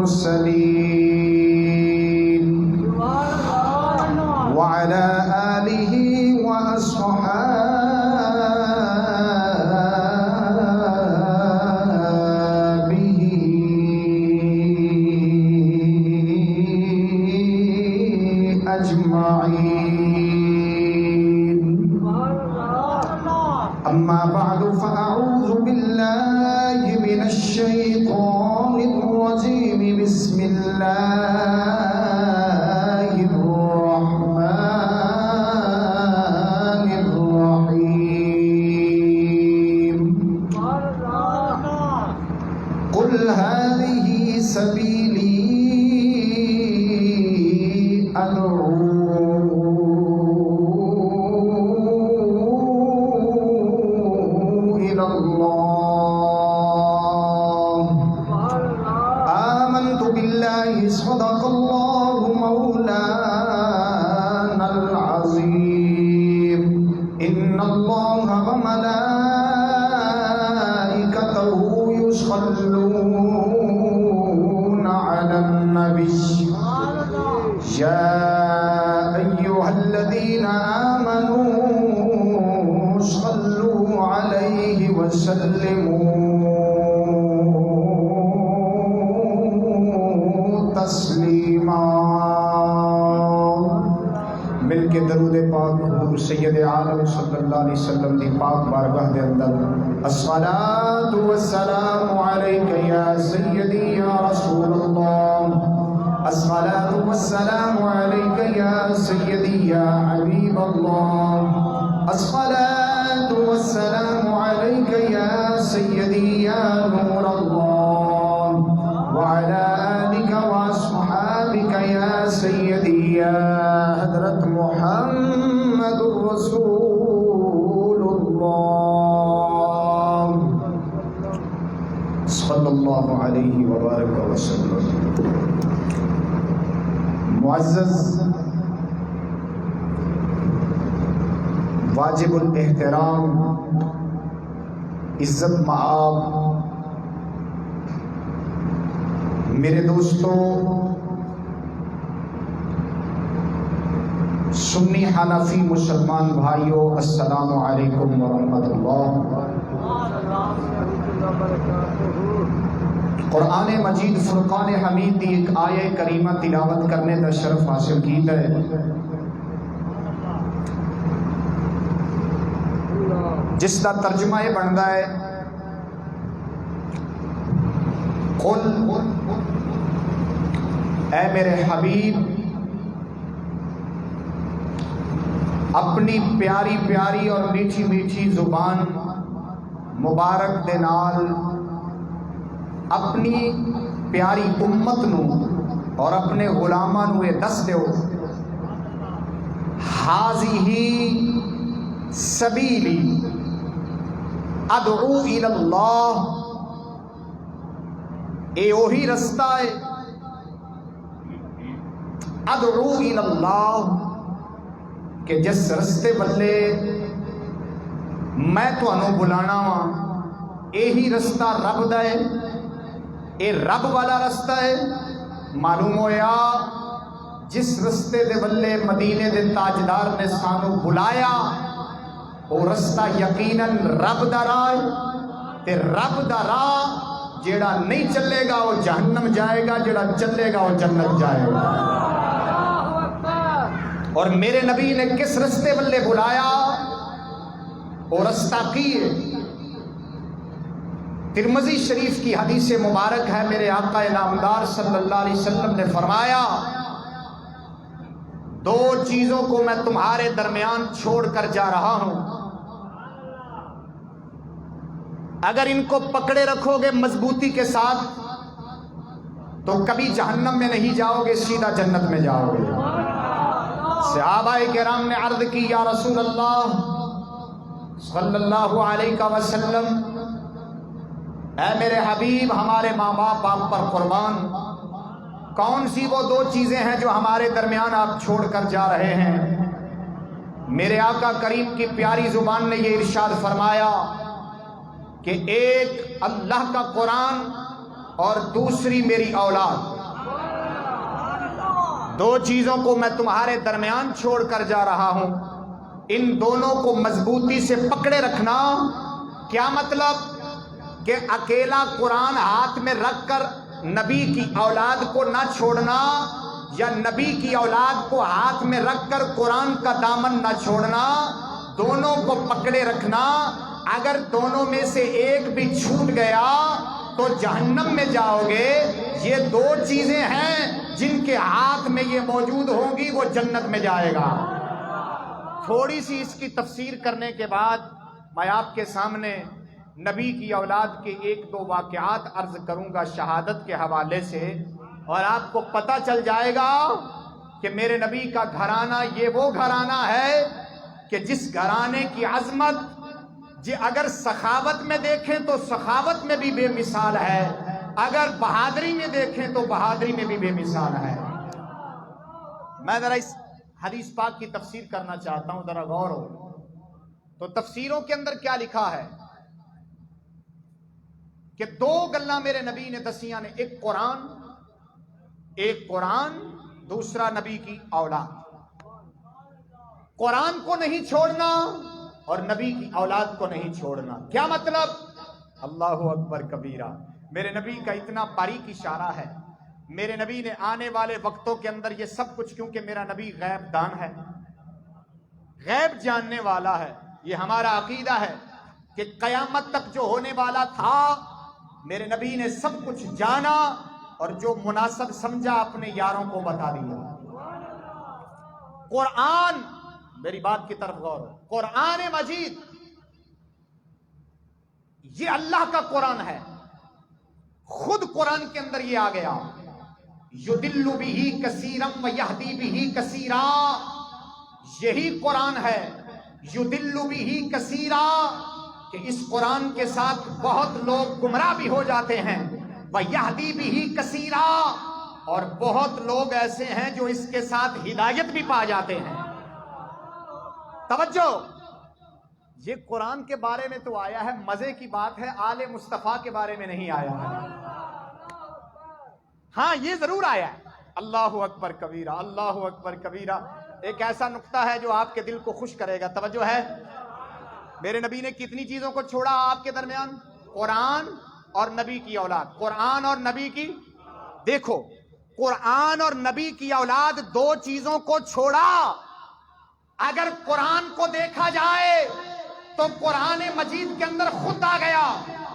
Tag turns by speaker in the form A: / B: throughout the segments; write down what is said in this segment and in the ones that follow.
A: المرسلين وعلى آله وأصحابه أجمعين. أما بعد فأعوذ بالله من الشيطان الرجيم. بسم الله الرحمن الرحيم. قل هذه سبيلي أدعو إلى الله. آمنت بالله صدق الله مولانا العظيم. إن الله وملائكته يصلون على النبي يا أيها الذين آمنوا صلوا عليه وسلموا تسلیما. مل کے درود پاک حضور سید عالم صلی اللہ علیہ وسلم دی پاک بارگاہ دے اندر الصلاۃ والسلام علیک یا سیدی یا رسول اللہ. الصلاۃ والسلام علیک یا سیدی یا حبیب اللہ. الصلاۃ والسلام علیک یا سیدی یا نور اللہ. وعلى آلك وأصحابك يا سيدي يا حضرت محمد رسول الله صلی اللہ علیہ وبارک وسلم. معزز واجب الاحترام عزت مآب میرے دوستوں، سنی حنفی مسلمان بھائیوں، السلام علیکم ورحمۃ اللہ. قرآن مجید فرقان حمید دی ایک آیہ کریمہ تلاوت کرنے کا شرف حاصل کیتا ہے. جس کا ترجمہ یہ بنتا ہے قل اے میرے حبیب اپنی پیاری پیاری اور میٹھی میٹھی زبان مبارک دے نال اپنی پیاری امت نو اور اپنے غلاماں نو یہ دس دیو ہاذی سبیلی ادعو الی اللہ. اے وہی رستہ ہے ادعو الی اللہ کہ جس رستے بلے میں تانوں بلانا وا. یہی رستہ رب دا ہے، اے رب والا رستہ ہے. معلوم ہویا جس رستے دے بلے مدینے دے تاجدار نے سانو بلایا وہ رستہ یقیناً رب دا راہ ہے. تے رب دا راہ جیڑا نہیں چلے گا وہ جہنم جائے گا، جیڑا چلے گا وہ جنت جائے گا. اور میرے نبی نے کس رستے بلے بلایا؟ وہ رستہ کی ہے. ترمذی شریف کی حدیث مبارک ہے، میرے آقا نامدار صلی اللہ علیہ وسلم نے فرمایا دو چیزوں کو میں تمہارے درمیان چھوڑ کر جا رہا ہوں، اگر ان کو پکڑے رکھو گے مضبوطی کے ساتھ تو کبھی جہنم میں نہیں جاؤ گے، سیدھا جنت میں جاؤ گے. صحابہ کرام نے عرض کی یا رسول اللہ صلی اللہ علیہ وسلم، اے میرے حبیب ہمارے ماں باپ آپ پر قربان، کون سی وہ دو چیزیں ہیں جو ہمارے درمیان آپ چھوڑ کر جا رہے ہیں؟ میرے آقا کریم کی پیاری زبان نے یہ ارشاد فرمایا کہ ایک اللہ کا قرآن اور دوسری میری اولاد. دو چیزوں کو میں تمہارے درمیان چھوڑ کر جا رہا ہوں، ان دونوں کو مضبوطی سے پکڑے رکھنا۔ کیا مطلب؟ کہ اکیلا قرآن ہاتھ میں رکھ کر نبی کی اولاد کو نہ چھوڑنا، یا نبی کی اولاد کو ہاتھ میں رکھ کر قرآن کا دامن نہ چھوڑنا، دونوں کو پکڑے رکھنا۔ اگر دونوں میں سے ایک بھی چھوٹ گیا تو جہنم میں جاؤ گے۔ یہ دو چیزیں ہیں جن کے ہاتھ میں یہ موجود ہوں گی، وہ جنت میں جائے گا۔ تھوڑی سی اس کی تفسیر کرنے کے بعد میں آپ کے سامنے نبی کی اولاد کے ایک دو واقعات عرض کروں گا شہادت کے حوالے سے، اور آپ کو پتہ چل جائے گا کہ میرے نبی کا گھرانہ یہ وہ گھرانہ ہے کہ جس گھرانے کی عظمت اگر سخاوت میں دیکھیں تو سخاوت میں بھی بے مثال ہے، اگر بہادری میں دیکھیں تو بہادری میں بھی بے مثال ہے۔ میں ذرا اس حدیث پاک کی تفسیر کرنا چاہتا ہوں، ذرا غور ہو۔ تو تفسیروں کے اندر کیا لکھا ہے کہ دو گلاں میرے نبی نے دسیاں نے، ایک قرآن دوسرا نبی کی اولاد۔ قرآن کو نہیں چھوڑنا اور نبی کی اولاد کو نہیں چھوڑنا۔ کیا مطلب؟ اللہ اکبر کبیرہ۔ میرے نبی کا اتنا باریک اشارہ ہے۔ میرے نبی نے آنے والے وقتوں کے اندر یہ سب کچھ، کیونکہ میرا نبی غیب دان ہے، غیب جاننے والا ہے۔ یہ ہمارا عقیدہ ہے کہ قیامت تک جو ہونے والا تھا میرے نبی نے سب کچھ جانا، اور جو مناسب سمجھا اپنے یاروں کو بتا دیا۔ قرآن، میری بات کی طرف غور ہو، قرآن مجید یہ اللہ کا قرآن ہے۔ خود قرآن کے اندر یہ آ گیا، یضل بہ کثیرا ویہدی بہ کثیرا۔ یہی قرآن ہے، یضل بہ کثیرا، کہ اس قرآن کے ساتھ بہت لوگ گمراہ بھی ہو جاتے ہیں، ویہدی بہ کثیرا، اور بہت لوگ ایسے ہیں جو اس کے ساتھ ہدایت بھی پا جاتے ہیں۔ توجہ، یہ قرآن کے بارے میں تو آیا ہے، مزے کی بات ہے آل مصطفیٰ کے بارے میں نہیں آیا ہے۔ ہاں یہ ضرور آیا ہے، اللہ اکبر کبیرہ، اللہ اکبر کبیرہ۔ ایک ایسا نقطہ ہے جو آپ کے دل کو خوش کرے گا، توجہ ہے۔ میرے نبی نے کتنی چیزوں کو چھوڑا آپ کے درمیان؟ قرآن اور نبی کی اولاد، قرآن اور نبی کی۔ دیکھو، قرآن اور نبی کی اولاد دو چیزوں کو چھوڑا۔ اگر قرآن کو دیکھا جائے تو قرآن مجید کے اندر خود آ گیا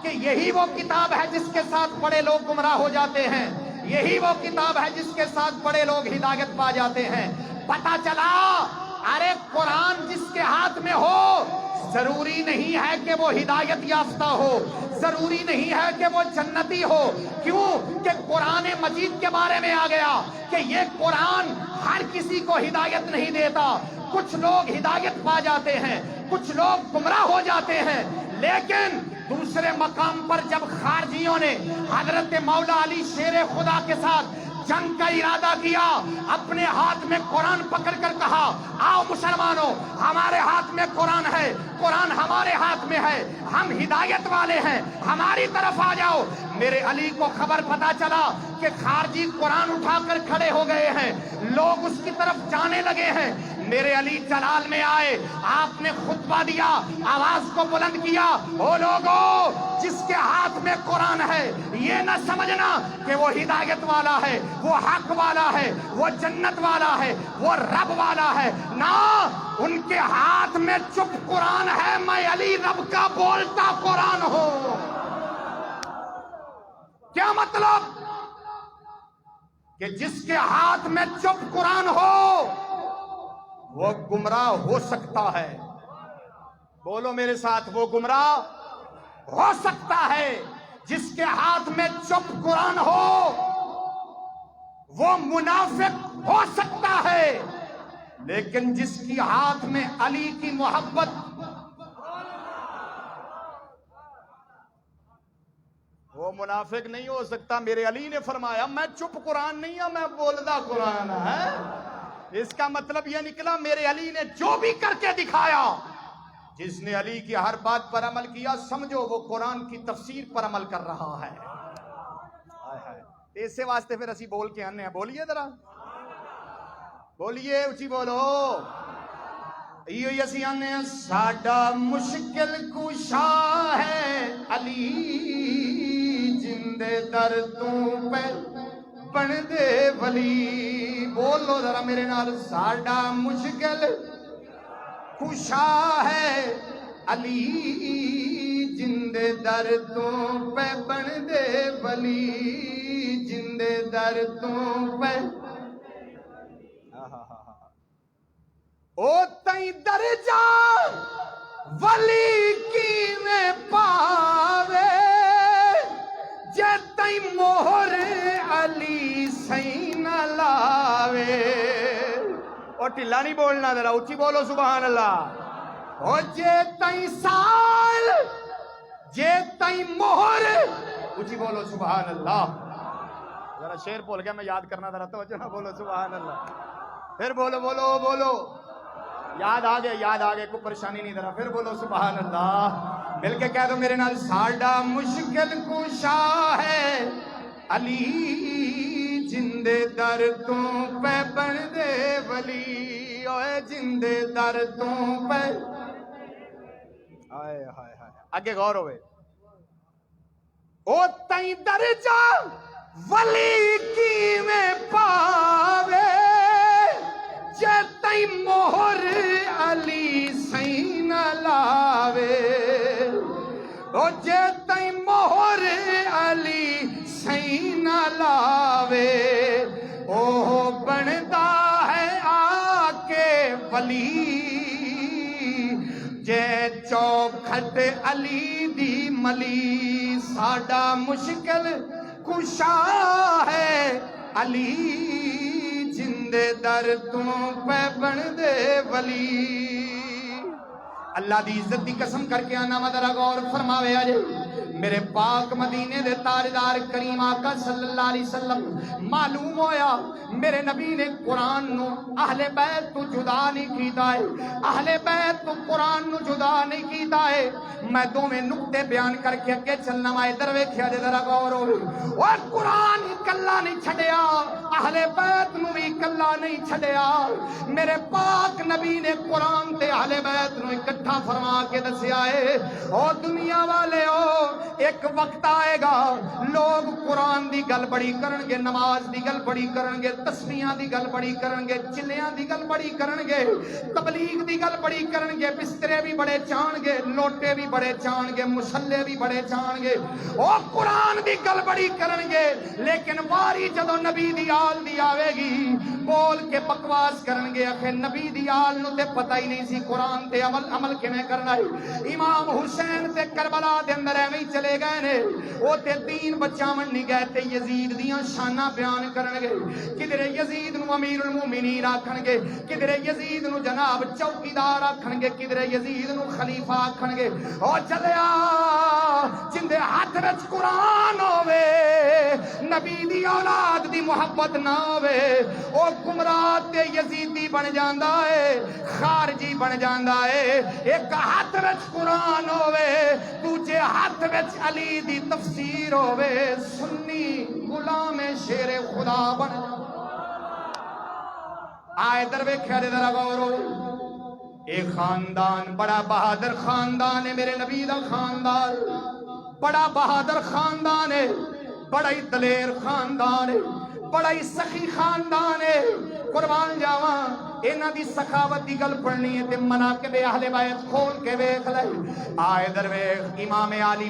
A: کہ یہی وہ کتاب ہے جس کے ساتھ بڑے لوگ گمراہ ہو جاتے ہیں، یہی وہ کتاب ہے جس کے ساتھ بڑے لوگ ہدایت پا جاتے ہیں۔ پتہ چلا، ارے قرآن جس کے ہاتھ میں ہو ضروری نہیں ہے کہ وہ ہدایت یافتہ ہو، ضروری نہیں ہے کہ وہ جنتی ہو۔ کیوں کہ قرآن مجید کے بارے میں آ گیا کہ یہ قرآن ہر کسی کو ہدایت نہیں دیتا، کچھ لوگ ہدایت پا جاتے ہیں، کچھ لوگ گمراہ ہو جاتے ہیں۔ لیکن دوسرے مقام پر جب خارجیوں نے حضرت مولا علی شیر خدا کے ساتھ جنگ کا ارادہ کیا، اپنے ہاتھ میں قرآن پکڑ کر کہا، آؤ مسلمانوں، ہمارے ہاتھ میں قرآن ہے، قرآن ہمارے ہاتھ میں ہے، ہم ہدایت والے ہیں، ہماری طرف آ جاؤ۔ میرے علی کو خبر پتا چلا کہ خارجی قرآن اٹھا کر کھڑے ہو گئے ہیں، لوگ اس کی طرف جانے لگے ہیں۔ میرے علی جلال میں آئے، آپ نے خطبہ دیا، آواز کو بلند کیا، او لوگو، جس کے ہاتھ میں قرآن ہے یہ نہ سمجھنا کہ وہ ہدایت والا ہے، وہ حق والا ہے، وہ جنت والا ہے، وہ رب والا ہے۔ نہ، ان کے ہاتھ میں چپ قرآن ہے، میں علی رب کا بولتا قرآن ہوں۔ کیا مطلب؟ کہ جس کے ہاتھ میں چپ قرآن ہو وہ گمراہ ہو سکتا ہے۔ بولو میرے ساتھ، وہ گمراہ ہو سکتا ہے۔ جس کے ہاتھ میں چپ قرآن ہو وہ منافق ہو سکتا ہے، لیکن جس کی ہاتھ میں علی کی محبت، وہ منافق نہیں ہو سکتا۔ میرے علی نے فرمایا میں چپ قرآن نہیں ہوں، میں بولدا قرآن ہے۔ اس کا مطلب یہ نکلا میرے علی نے جو بھی کر کے دکھایا، جس نے علی کی ہر بات پر عمل کیا سمجھو وہ قرآن کی تفسیر پر عمل کر رہا ہے۔ اس سے واسطے پھر اسی بول کے آنے ہیں، بولیے ذرا بولیے اچھی بولو. یہ اسی آنے ساڈا مشکل کشا ہے علی جندے در تو پہ بن دے ولی. بولو ذرا میرے نال. ساڈا مشکل کشا ہے علی جندے در تو پہ بن دے ولی. جندے در تو پہ او تئی درجہ ولی کی میں پاوے جے تئی مہر علی سین لاوے. او ٹھلا نہیں بولنا ذرا اچھی بولو سبحان اللہ. او جے تئی سال جے تئی مہر اچھی بولو سبحان اللہ. ذرا شعر بول گیا میں یاد کرنا ذرا توجہ نہ بولو سبحان اللہ. پھر بولو بولو بولو. یاد آ گئے کوئی پریشانی نہیں. ذرا پھر بولو سبحان اللہ. مل کے کہہ دو میرے نال. ساڈا مشکل کشا ہے علی جندے در تو پہ بن دے ولی. اوے جندے در تو پہ ہائے ہائے ہائے. اگے غور ہوئے. او تئی درجہ ولی کی میں پاوے جے تئی مہر علی سین لاوے. او جے تئی مہر علی سین لاوے او بندا ہے آ کے ولی. جے چوکھٹ علی دی ملی. ساڈا مشکل کشا ہے علی جندے در تو پہ بن دے ولی. اللہ دی عزت دی قسم کر کے آنا مدرہ غور فرماوے آجے. میرے پاک مدینے دے تاجدار کریم آقا صلی اللہ علیہ وسلم معلوم ہویا میرے نبی نے قرآن نو اہل بیت تو جدا نہیں کیتا ہے. اہل بیت تو قرآن نو جدا نہیں کیتا ہے. میں دو میں نقطے بیان کر کے اگے چلنا مائے دروے کیا دے ذرا غور ہوئے. اور قرآن کلا نہیں چھڑیا اہل بیت نو بھی کلا نہیں چھڑیا. میرے پاک نبی نے قرآن تے اہل بیت نو اکٹھا فرما کے دسیا ہے. اور دنیا والے ہو ایک وقت آئے گا لوگ قرآن دی گل بڑی کرنگے, نماز دی گل بڑی کرنگے, تسبیحاں دی گل بڑی کرنگے, چلیاں دی گل بڑی کرنگے, تبلیغ دی گل بڑی کرنگے, بسترے بھی بڑے چانگے, لوٹے بھی بڑے چانگے, مسلے بھی بڑے چانگے. او قرآن دی گل بڑی کرنگے لیکن واری جدو نبی دی آل دی آوے گی بول کے بکواس کرنگے. اکھے نبی دی آل نو تے پتہ ہی نہیں سی قرآن تے عمل کے میں کرنا ہے. امام حسین تے کربلا دے اندر ایویں چلے گئے نے. او تے دین بچاون نہیں گئے تے یزید دیاں شاناں بیان کرنگے. کدھرے یزید نو امیر المومنین آکھنگے, کدھرے یزید نو جناب چوکیدار آکھنگے, کدھرے یزید نو خلیفہ آکھنگے. او چلیا جندے ہاتھ وچ قرآن ہووے نبی دی اولاد دی محبت نہ ہووے او گمراہ تے یزیدی بن جاندا ہے, خارجی بن جاندا ہے. ایک ہاتھ وچ قرآن ہووے دوجے ہاتھ وچ علی دی تفسیر ہووے سنی غلام شیر خدا بن آئے در ویکھیا دے ذرا غور ہو. اے خاندان بڑا بہادر خاندان ہے. میرے نبی دا خاندان بڑا بہادر خاندان ہے, بڑا ہی دلیر خاندان ہے, بڑا ہی سخی خاندان ہے. قربان جاواں اینا دی سخاوت دی گل پڑھنی ہے تے مناقب اہل بیت کھول کے ویکھ لے. آئے در ویکھ امام عالی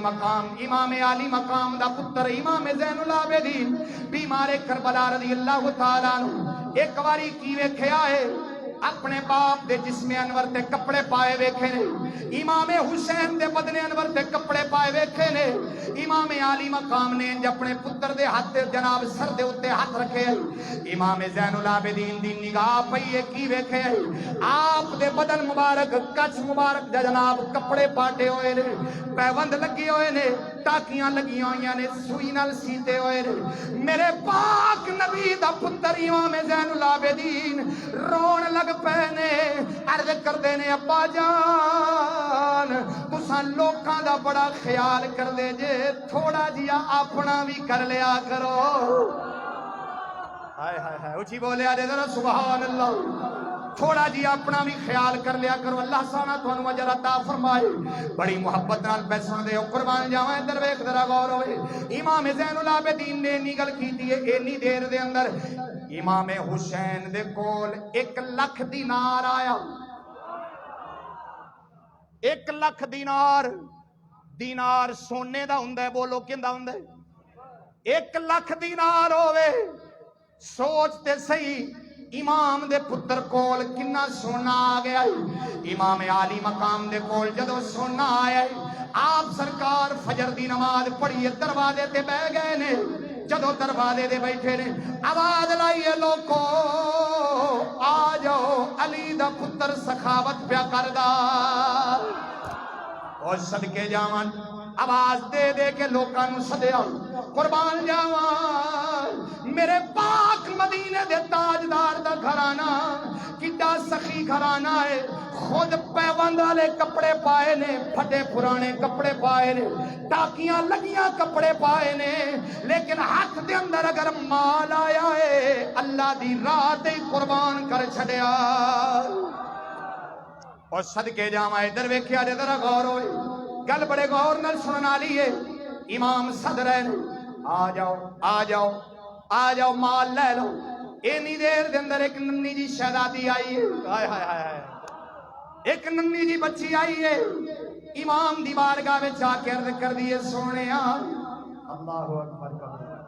A: مقام دا پتر امام زین العابدین بیمار کربلا رضی اللہ تعالیٰ عنہ ایک واری کی ویکھیا ہے اپنے باپ دے جسم انور تے کپڑے پائے ویکھے نے. امام حسین دے بدن انور تے کپڑے پائے ویکھے نے. امام عالی مقام نے اپنے پتر دے ہاتھ جناب سر دے اتے ہاتھ رکھے. امام زین العابدین دی نگاہ پئیے کی ویکھے آپ دے بدن مبارک کچھ مبارک جناب کپڑے پاٹے ہوئے نے, پیوند لگی ہوئے نے, ٹاکیاں لگی ہوئی نے, سوئی نال سیتے ہوئے نے. میرے پاک نبی دا پتر امام زین العابدین رون لگ پہنے عرض کر دینے ابا جان تساں لوکاں دا بڑا خیال کر دے جے تھوڑا جیا اپنا بھی کر لیا کرو. ہائے ہائے ہائے اچھی بولے آجے ذرا سبحان اللہ. تھوڑا جی اپنا بھی خیال کر لیا کرو. اللہ سانا تھانو اجر عطا فرمائے. بڑی محبت نال پہ سن دے ہو قربان جاواں. ادھر ویکھ ذرا غور ہوئے. امام زین العابدین نے اینی گل کیتی ہے اینی دیر دے اندر امام حسین دے کول 1,00,000 دینار آیا. 1,00,000 دینار. دینار سونے دا ہوندا ہے. بولو کیندا ہوندا ہے؟ 1,00,000 دینار ہوئے. سوچتے صحیح امام دے پتر کول کنا سونا آ گیا ہے. امام عالی مقام دے کول جدو سونا آیا ہے آپ سرکار فجر دی نماز پڑھیے دروازے تے بہ گئے نے. جدو دروازے دے بیٹھے نے آواز لائیے لوکو آ جاؤ علی دا پتر سخاوت پیا کردا. اور صدقے جاواں آواز دے دے کے لوکاں نو سدیا. قربان جاواں میرے پاک مدینے دے تاجدار دا گھرانہ کڈا سخی گھرانہ ہے. خود پیوند والے کپڑے پائے نے. پھٹے پرانے کپڑے پائے نے. ٹاکیاں لگیاں کپڑے پائے نے. لیکن ہاتھ دے اندر اگر مال آیا ہے اللہ دی راہ تے قربان کر چھڈیا. اور صدقے جاواں ادھر ویکھیا جے ذرا غور ہوئے. گل بڑے غور نال سنن والی ہے. امام صدر ہے آ جاؤ آ جاؤ آ جاؤ مال لے لو. اینی دیر دے اندر ایک ننی جی شہزادی آئی ہے. ہائے ہائے ہائے. ایک ننی جی بچی آئی ہے. امام دی بارگاہ وچ آ کے عرض کر دیے سونیا اللہ اکبر کبیرہ.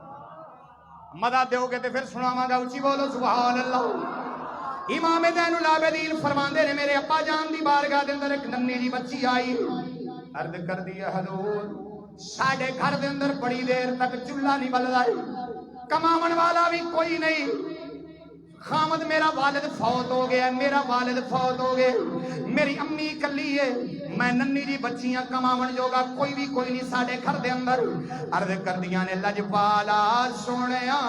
A: مدد دیو گے تے پھر سناواں گا. اچھی بولو سبحان اللہ. امام زین العابدین فرماندے نے میرے ابا جان دی بارگاہ دے اندر ایک ننی جی بچی آئی. عرض کر دیا حضور ساڈے گھر دے اندر بڑی دیر تک چولہا نہیں بلدا ہے. کماون والا بھی کوئی نہیں. خامد میرا والد فوت ہو گیا. میرا والد فوت ہو گئے. میری امی کلی ہے. میں ننی جی بچیاں کماون جوگا کوئی بھی کوئی نہیں ساڈے گھر دے اندر. عرض کر دیا نے لجپالا سونیا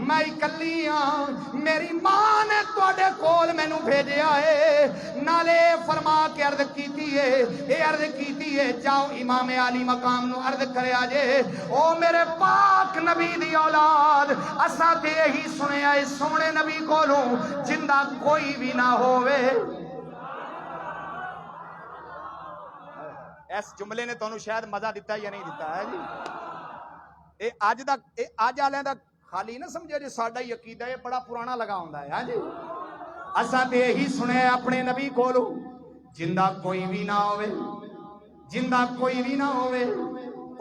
A: میں کلی ہاں. میری ماں نے تواڈے کول مینوں بھیجیا ہے. نالے فرما کے عرض کیتی ہے اے عرض کیتی ہے جاؤ امام عالی مقام نو عرض کریا جے او میرے پاک نبی دی اولاد اساں تے یہی سنیا ہے سونے نبی کولوں جندہ کوئی بھی نہ ہووے. اس جملے نے تانوں شاید مزہ دیتا یا نہیں دیتا ہے جی. اے اج والے دا خالی نہ سمجھے جی ساڈا ہی عقیدہ ہے بڑا پرانا لگا ہوندا ہے ہاں جی. اساں تے یہی سنے اپنے نبی کولوں جندہ کوئی بھی نہ ہووے. جندہ کوئی بھی نہ ہووے.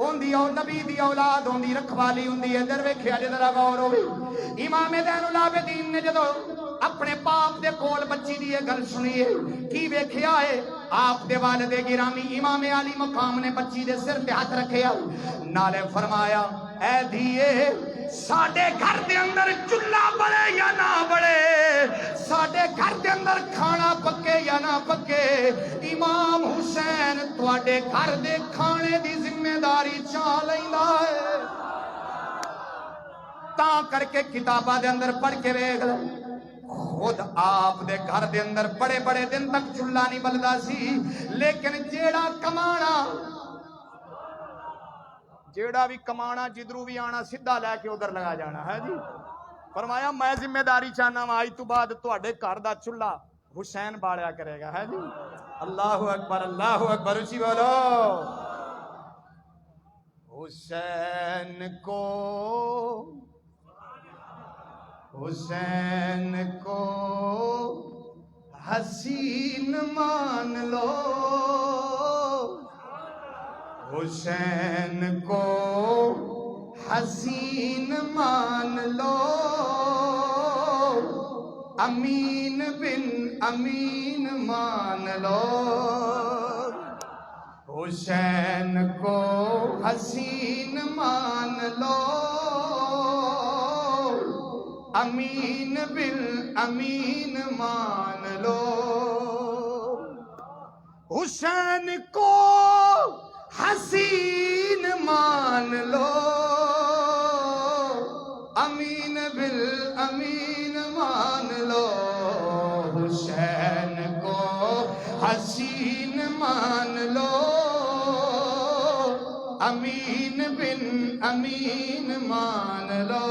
A: اوندی او نبی دی اولاد اوندی رکھوالی ہوندی ہے. ادھر ویکھیا جے ذرا غور ہووے. امام زین العابدین نے جدوں اپنے باپ دے کول بچی دی یہ گل سنی ہے کی ویکھیا ہے آپ دے والد گرامی امام عالی مقام نے بچی دے سر تے ہاتھ رکھیا نالے فرمایا اے دھیے ساڈے گھر دے اندر چولہا بڑے یا نہ بڑے ساڈے گھر دے اندر کھانا پکے یا نہ پکے امام حسین تواڈے گھر دے کھانے دی ذمہ داری چا لیندا ہے. تاں کر کے کتاباں دے اندر پڑھ کے ویکھ لے خود آپ دے گھر دے اندر بڑے بڑے دن تک چولہا نہیں بلدا سی. لیکن جیڑا بھی کمانا جدرو بھی آنا سیدھا لے کے ادھر لگا جانا ہے جی. فرمایا میں ذمہ داری چاہنا وا اج تو بعد تواڈے گھر دا چولہا حسین بالیا کرے گا ہے جی. اللہ اکبر اللہ اکبر. اچھی بولو. حسین کو حسین مان لو. حسین کو حسین مان لو. امین بن امین مان لو. حسین کو حسین مان لو. امین بن امین مان لو. حسین کو حسین مان لو. امین بن امین مان لو. حسین کو حسین مان لو. امین بن امین مان لو.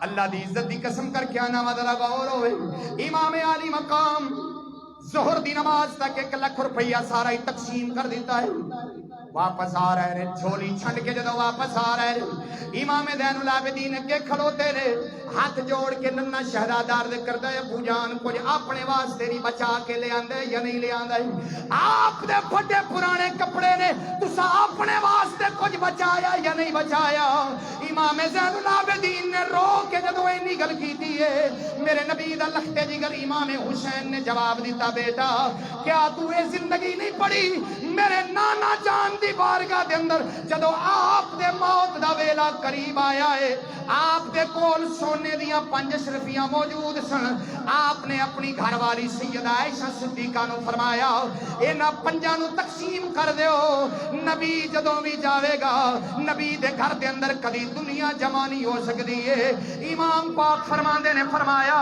A: اللہ دی عزت دی قسم کر کے آنا ذرا غور ہوئے، امام عالی مقام ظہر دی نماز تک 1 لاکھ روپیہ سارا ہی تقسیم کر دیتا ہے، واپس آ رہے ہیں جھولی چھنڈ کے جدو واپس آ رہے ہیں، امام زین العابدین اگے کھڑوتے رہے، ہاتھ جوڑ کے ننا شہزادہ عرض کردا ہے ابو جان کچھ اپنے واسطے نہیں بچا کے لے آندے یا نہیں لے آندے؟ آپ دے بڑے پرانے کپڑے نے تسا اپنے واسطے کچھ بچایا یا نہیں بچایا؟ امام زین العابدین نے رو کے جدو اینی گل کیتی ہے، میرے نبی دا لخت جگر امام حسین نے جواب دیتا بیٹا کیا تو یہ زندگی نہیں پڑھی میرے نانا جان دی بارگاہ دے اندر جدو آپ دے موت دا ویلا قریب آیا ہے، آپ دے کول سونے دیاں 5 اشرفیاں موجود سن، آپ نے اپنی گھر والی سیدہ عائشہ صدیقہ نو فرمایا انہاں 5 نو تقسیم کر دیو، نبی جدوں بھی جاوے گا نبی دے گھر دے اندر کدی دنیا جمع نہیں ہو سکتی ہے۔ امام پاک فرماندے نے فرمایا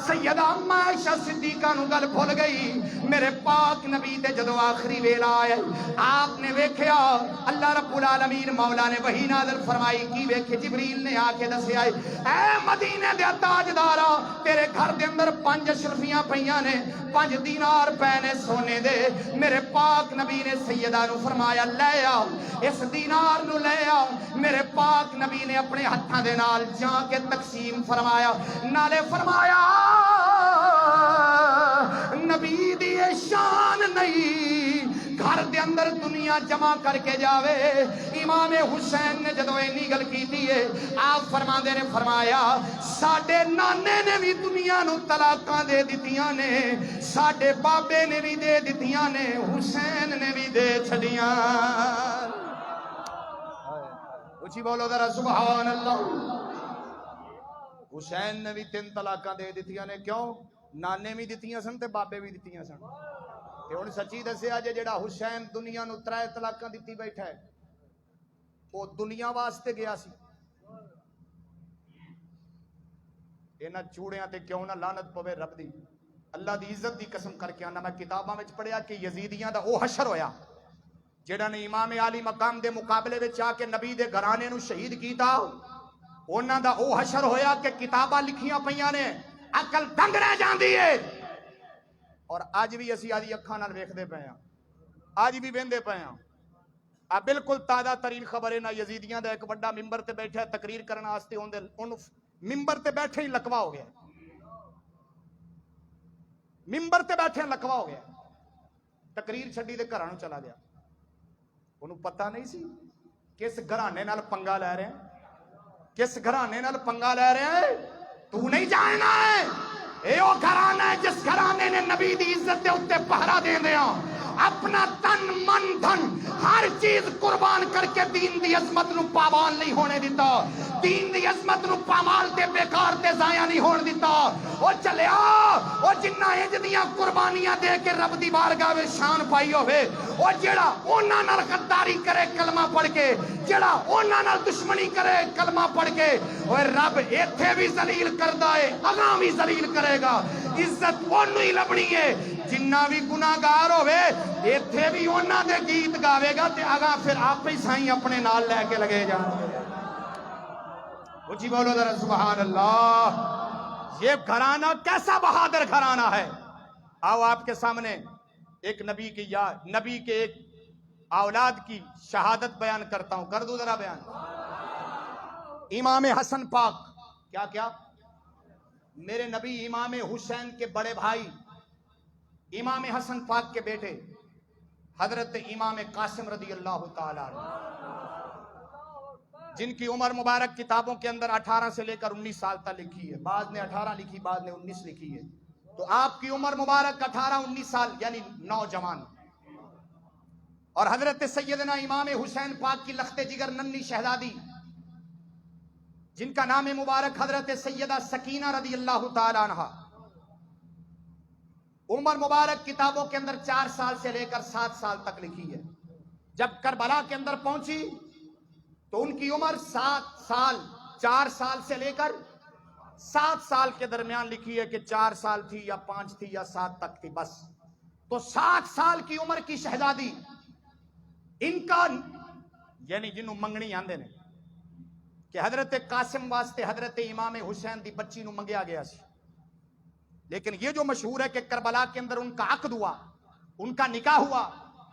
A: سیدہ اما عائشہ صدیقہ نو گل بھول گئی، میرے پاک نبی دے جدو آخری ویلا آیا آپ نے ویکھیا اللہ رب العالمین مولا نے وحی نازل فرمائی کی ویکھے جبریل نے آ کے دسیا اے مدینے دے تاجدارا تیرے گھر دے اندر 5 اشرفیاں پئیاں نے، 5 دینار پے نے سونے دے، میرے پاک نبی نے سیدہ نو فرمایا لے آ اس دینار نو لے آ، میرے پاک نبی نے اپنے ہتھاں دے نال جا کے تقسیم فرمایا، نالے فرمایا نبی دی شان نہیں گھر دے اندر دنیا جمع کر کے جاوے۔ امام حسین نے جدو اینی گل کیتی ہے آپ فرماندے نے فرمایا ساڈے نانے نے بھی دنیا نو طلاقاں دے دتیاں نے، ساڈے بابے نے بھی دے دتیاں نے، حسین نے بھی دے چھڑیاں۔ اچھی بولو ذرا سبحان اللہ۔ حسین نے بھی 3 طلاقاں دے دتیاں نے، کیوں؟ نانے بھی دتیاں سن تے بابے بھی دتیاں سن۔ تے ہن سچی دسیا جے جڑا حسین دنیا نو 3 طلاقاں دتی بیٹھا ہے وہ دنیا واسطے گیا سی؟ انہاں چوڑیاں تے کیوں نہ لعنت پوے رب دی، اللہ دی عزت دی قسم کر کے آنا میں کتاباں وچ پڑھیا کہ یزیدیاں دا او حشر ہویا جڑا نے امام عالی مقام دے مقابلے وچ آ کے نبی دے گھرانے نو شہید کیتا، انہاں دا او حشر ہویا کہ کتاباں لکھیاں پئیاں نے عقل دنگ رہ جاندی ہے۔ اور اج بھی اسی آدی اکھاں نال ویکھدے پئے ہاں، اج بھی ویندے پئے ہاں۔ آ بالکل تازہ ترین خبر ہے نا یزیدیاں دا ایک بڑا ممبر تے بیٹھا ہے تقریر کرنا واسطے، اون ممبر تے بیٹھے ہی لکوا ہو گیا، ممبر تے بیٹھے لکوا ہو گیا، تقریر چھڈی تے گھراں نوں چلا گیا۔ انہوں پتہ نہیں سی کس گھرانے نال پنگا لے رہے ہیں، کس گھرانے نال پنگا لے رہے ہیں تو نہیں جاننا ہے۔ اے او گھرانا ہے جس گھرانے نے نبی دی عزت دے اتے پہرا دے دیا، اپنا تن من دھن ہر چیز قربان کر کے دین دی عظمت نو پامال نہیں ہونے دیتا، دین دی عظمت نو پامال تے بیکار تے ضائع نہیں ہونے دیتا۔ او چلیا او جنہ انج دیاں قربانیاں دے کے رب دی بارگاہ وچ شان پائی ہوے، او جیڑا انہاں نال غداری کرے کلمہ پڑھ کے، جیڑا انہاں نال دشمنی کرے کلمہ پڑھ کے، او رب ایتھے بھی ذلیل کردا ہے اگاں بھی ذلیل کرے گا۔ عزت اونوں ہی لبنی ہے جنہ بھی گناہگار ہوئے، ایتھے بھی انہاں دے گیت گاوے گا تے اگاں پھر آپ ہی سائیں اپنے نال لے کے لگے جان گے۔ اچھی بولو ذرا سبحان اللہ۔ یہ گھرانہ کیسا بہادر گھرانہ ہے۔ آؤ آپ کے سامنے ایک نبی کے ایک اولاد کی شہادت بیان کرتا ہوں، کر دوں ذرا بیان۔ امام حسن پاک، کیا میرے نبی امام حسین کے بڑے بھائی امام حسن پاک کے بیٹے حضرت امام قاسم رضی اللہ تعالیٰ عنہ، جن کی عمر مبارک کتابوں کے اندر 18 سے لے کر 19 سال تک لکھی ہے، بعض نے 18 لکھی بعض نے 19 لکھی ہے، تو آپ کی عمر مبارک 18-19 سال یعنی نوجوان، اور حضرت سیدنا امام حسین پاک کی لخت جگر ننھی شہزادی جن کا نام مبارک حضرت سیدہ سکینہ رضی اللہ تعالی عنہ، عمر مبارک کتابوں کے اندر 4 سال سے لے کر 7 سال تک لکھی ہے۔ جب کربلا کے اندر پہنچی تو ان کی عمر 7 سال، 4 سال سے لے کر 7 سال کے درمیان لکھی ہے کہ 4 سال تھی یا 5 تھی یا 7 تک تھی بس۔ تو 7 سال کی عمر کی شہزادی، ان کا یعنی جنہوں منگنی آندے نے، کہ حضرت قاسم واسطے حضرت امام حسین دی بچی نو منگیا گیا سی، لیکن یہ جو مشہور ہے کہ کربلا کے اندر ان کا عقد ہوا، ان کا نکاح ہوا،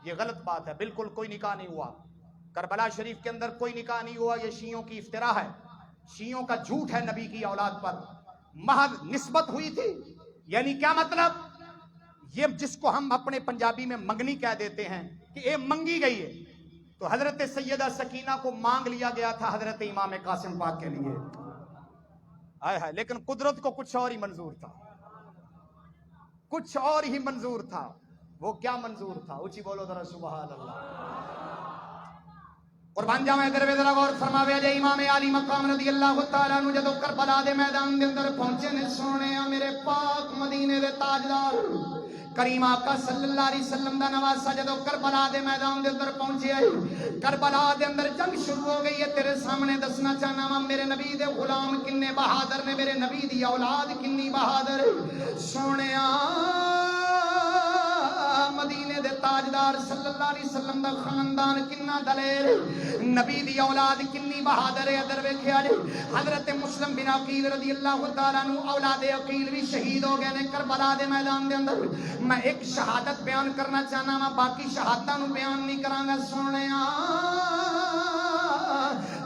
A: یہ غلط بات ہے، بالکل کوئی نکاح نہیں ہوا۔ کربلا شریف کے اندر کوئی نکاح نہیں ہوا، یہ شیعوں کی افتراء ہے، شیعوں کا جھوٹ ہے نبی کی اولاد پر۔ محض نسبت ہوئی تھی، یعنی کیا مطلب؟ یہ جس کو ہم اپنے پنجابی میں منگنی کہہ دیتے ہیں کہ یہ منگی گئی ہے، تو حضرت سیدہ سکینہ کو مانگ لیا گیا تھا حضرت امام قاسم پاک کے لیے، آئے ہائے، لیکن قدرت کو کچھ اور ہی منظور تھا، کچھ اور ہی منظور تھا۔ وہ کیا منظور تھا؟ اونچی بولو ذرا سبحان اللہ۔ قربان جاویں دروے ذرا غور فرماوے جے امام علی مقام رضی اللہ تعالیٰ عنہ جدو کربلا دے میدان دے اندر پہنچے نے، سونے میرے پاک مدینے دے تاجدار کریم آقا صلی اللہ علیہ وسلم دا نواسا جدو کربلا دے میدان دے اندر پہنچے آئی، کربلا دے اندر جنگ شروع ہو گئی ہے۔ تیرے سامنے دسنا چاہنا وا میرے نبی دے غلام کنے بہادر نے، میرے نبی دی اولاد کنی بہادر ہے۔ سونیا مدینے دے تاجدار صلی اللہ علیہ وسلم دا خاندان کنا دلیر، نبی دی اولاد کنی بہادر ہے۔ ادھر ویکھیا جی حضرت مسلم بن عقیل رضی اللہ تعالیٰ عنہ اولاد عقیل بھی شہید ہو گئے نے کربلا دے میدان دے اندر۔ میں ایک شہادت بیان کرنا چاہنا وا، باقی شہادتاں نو بیان نہیں کراں گا۔ سونیا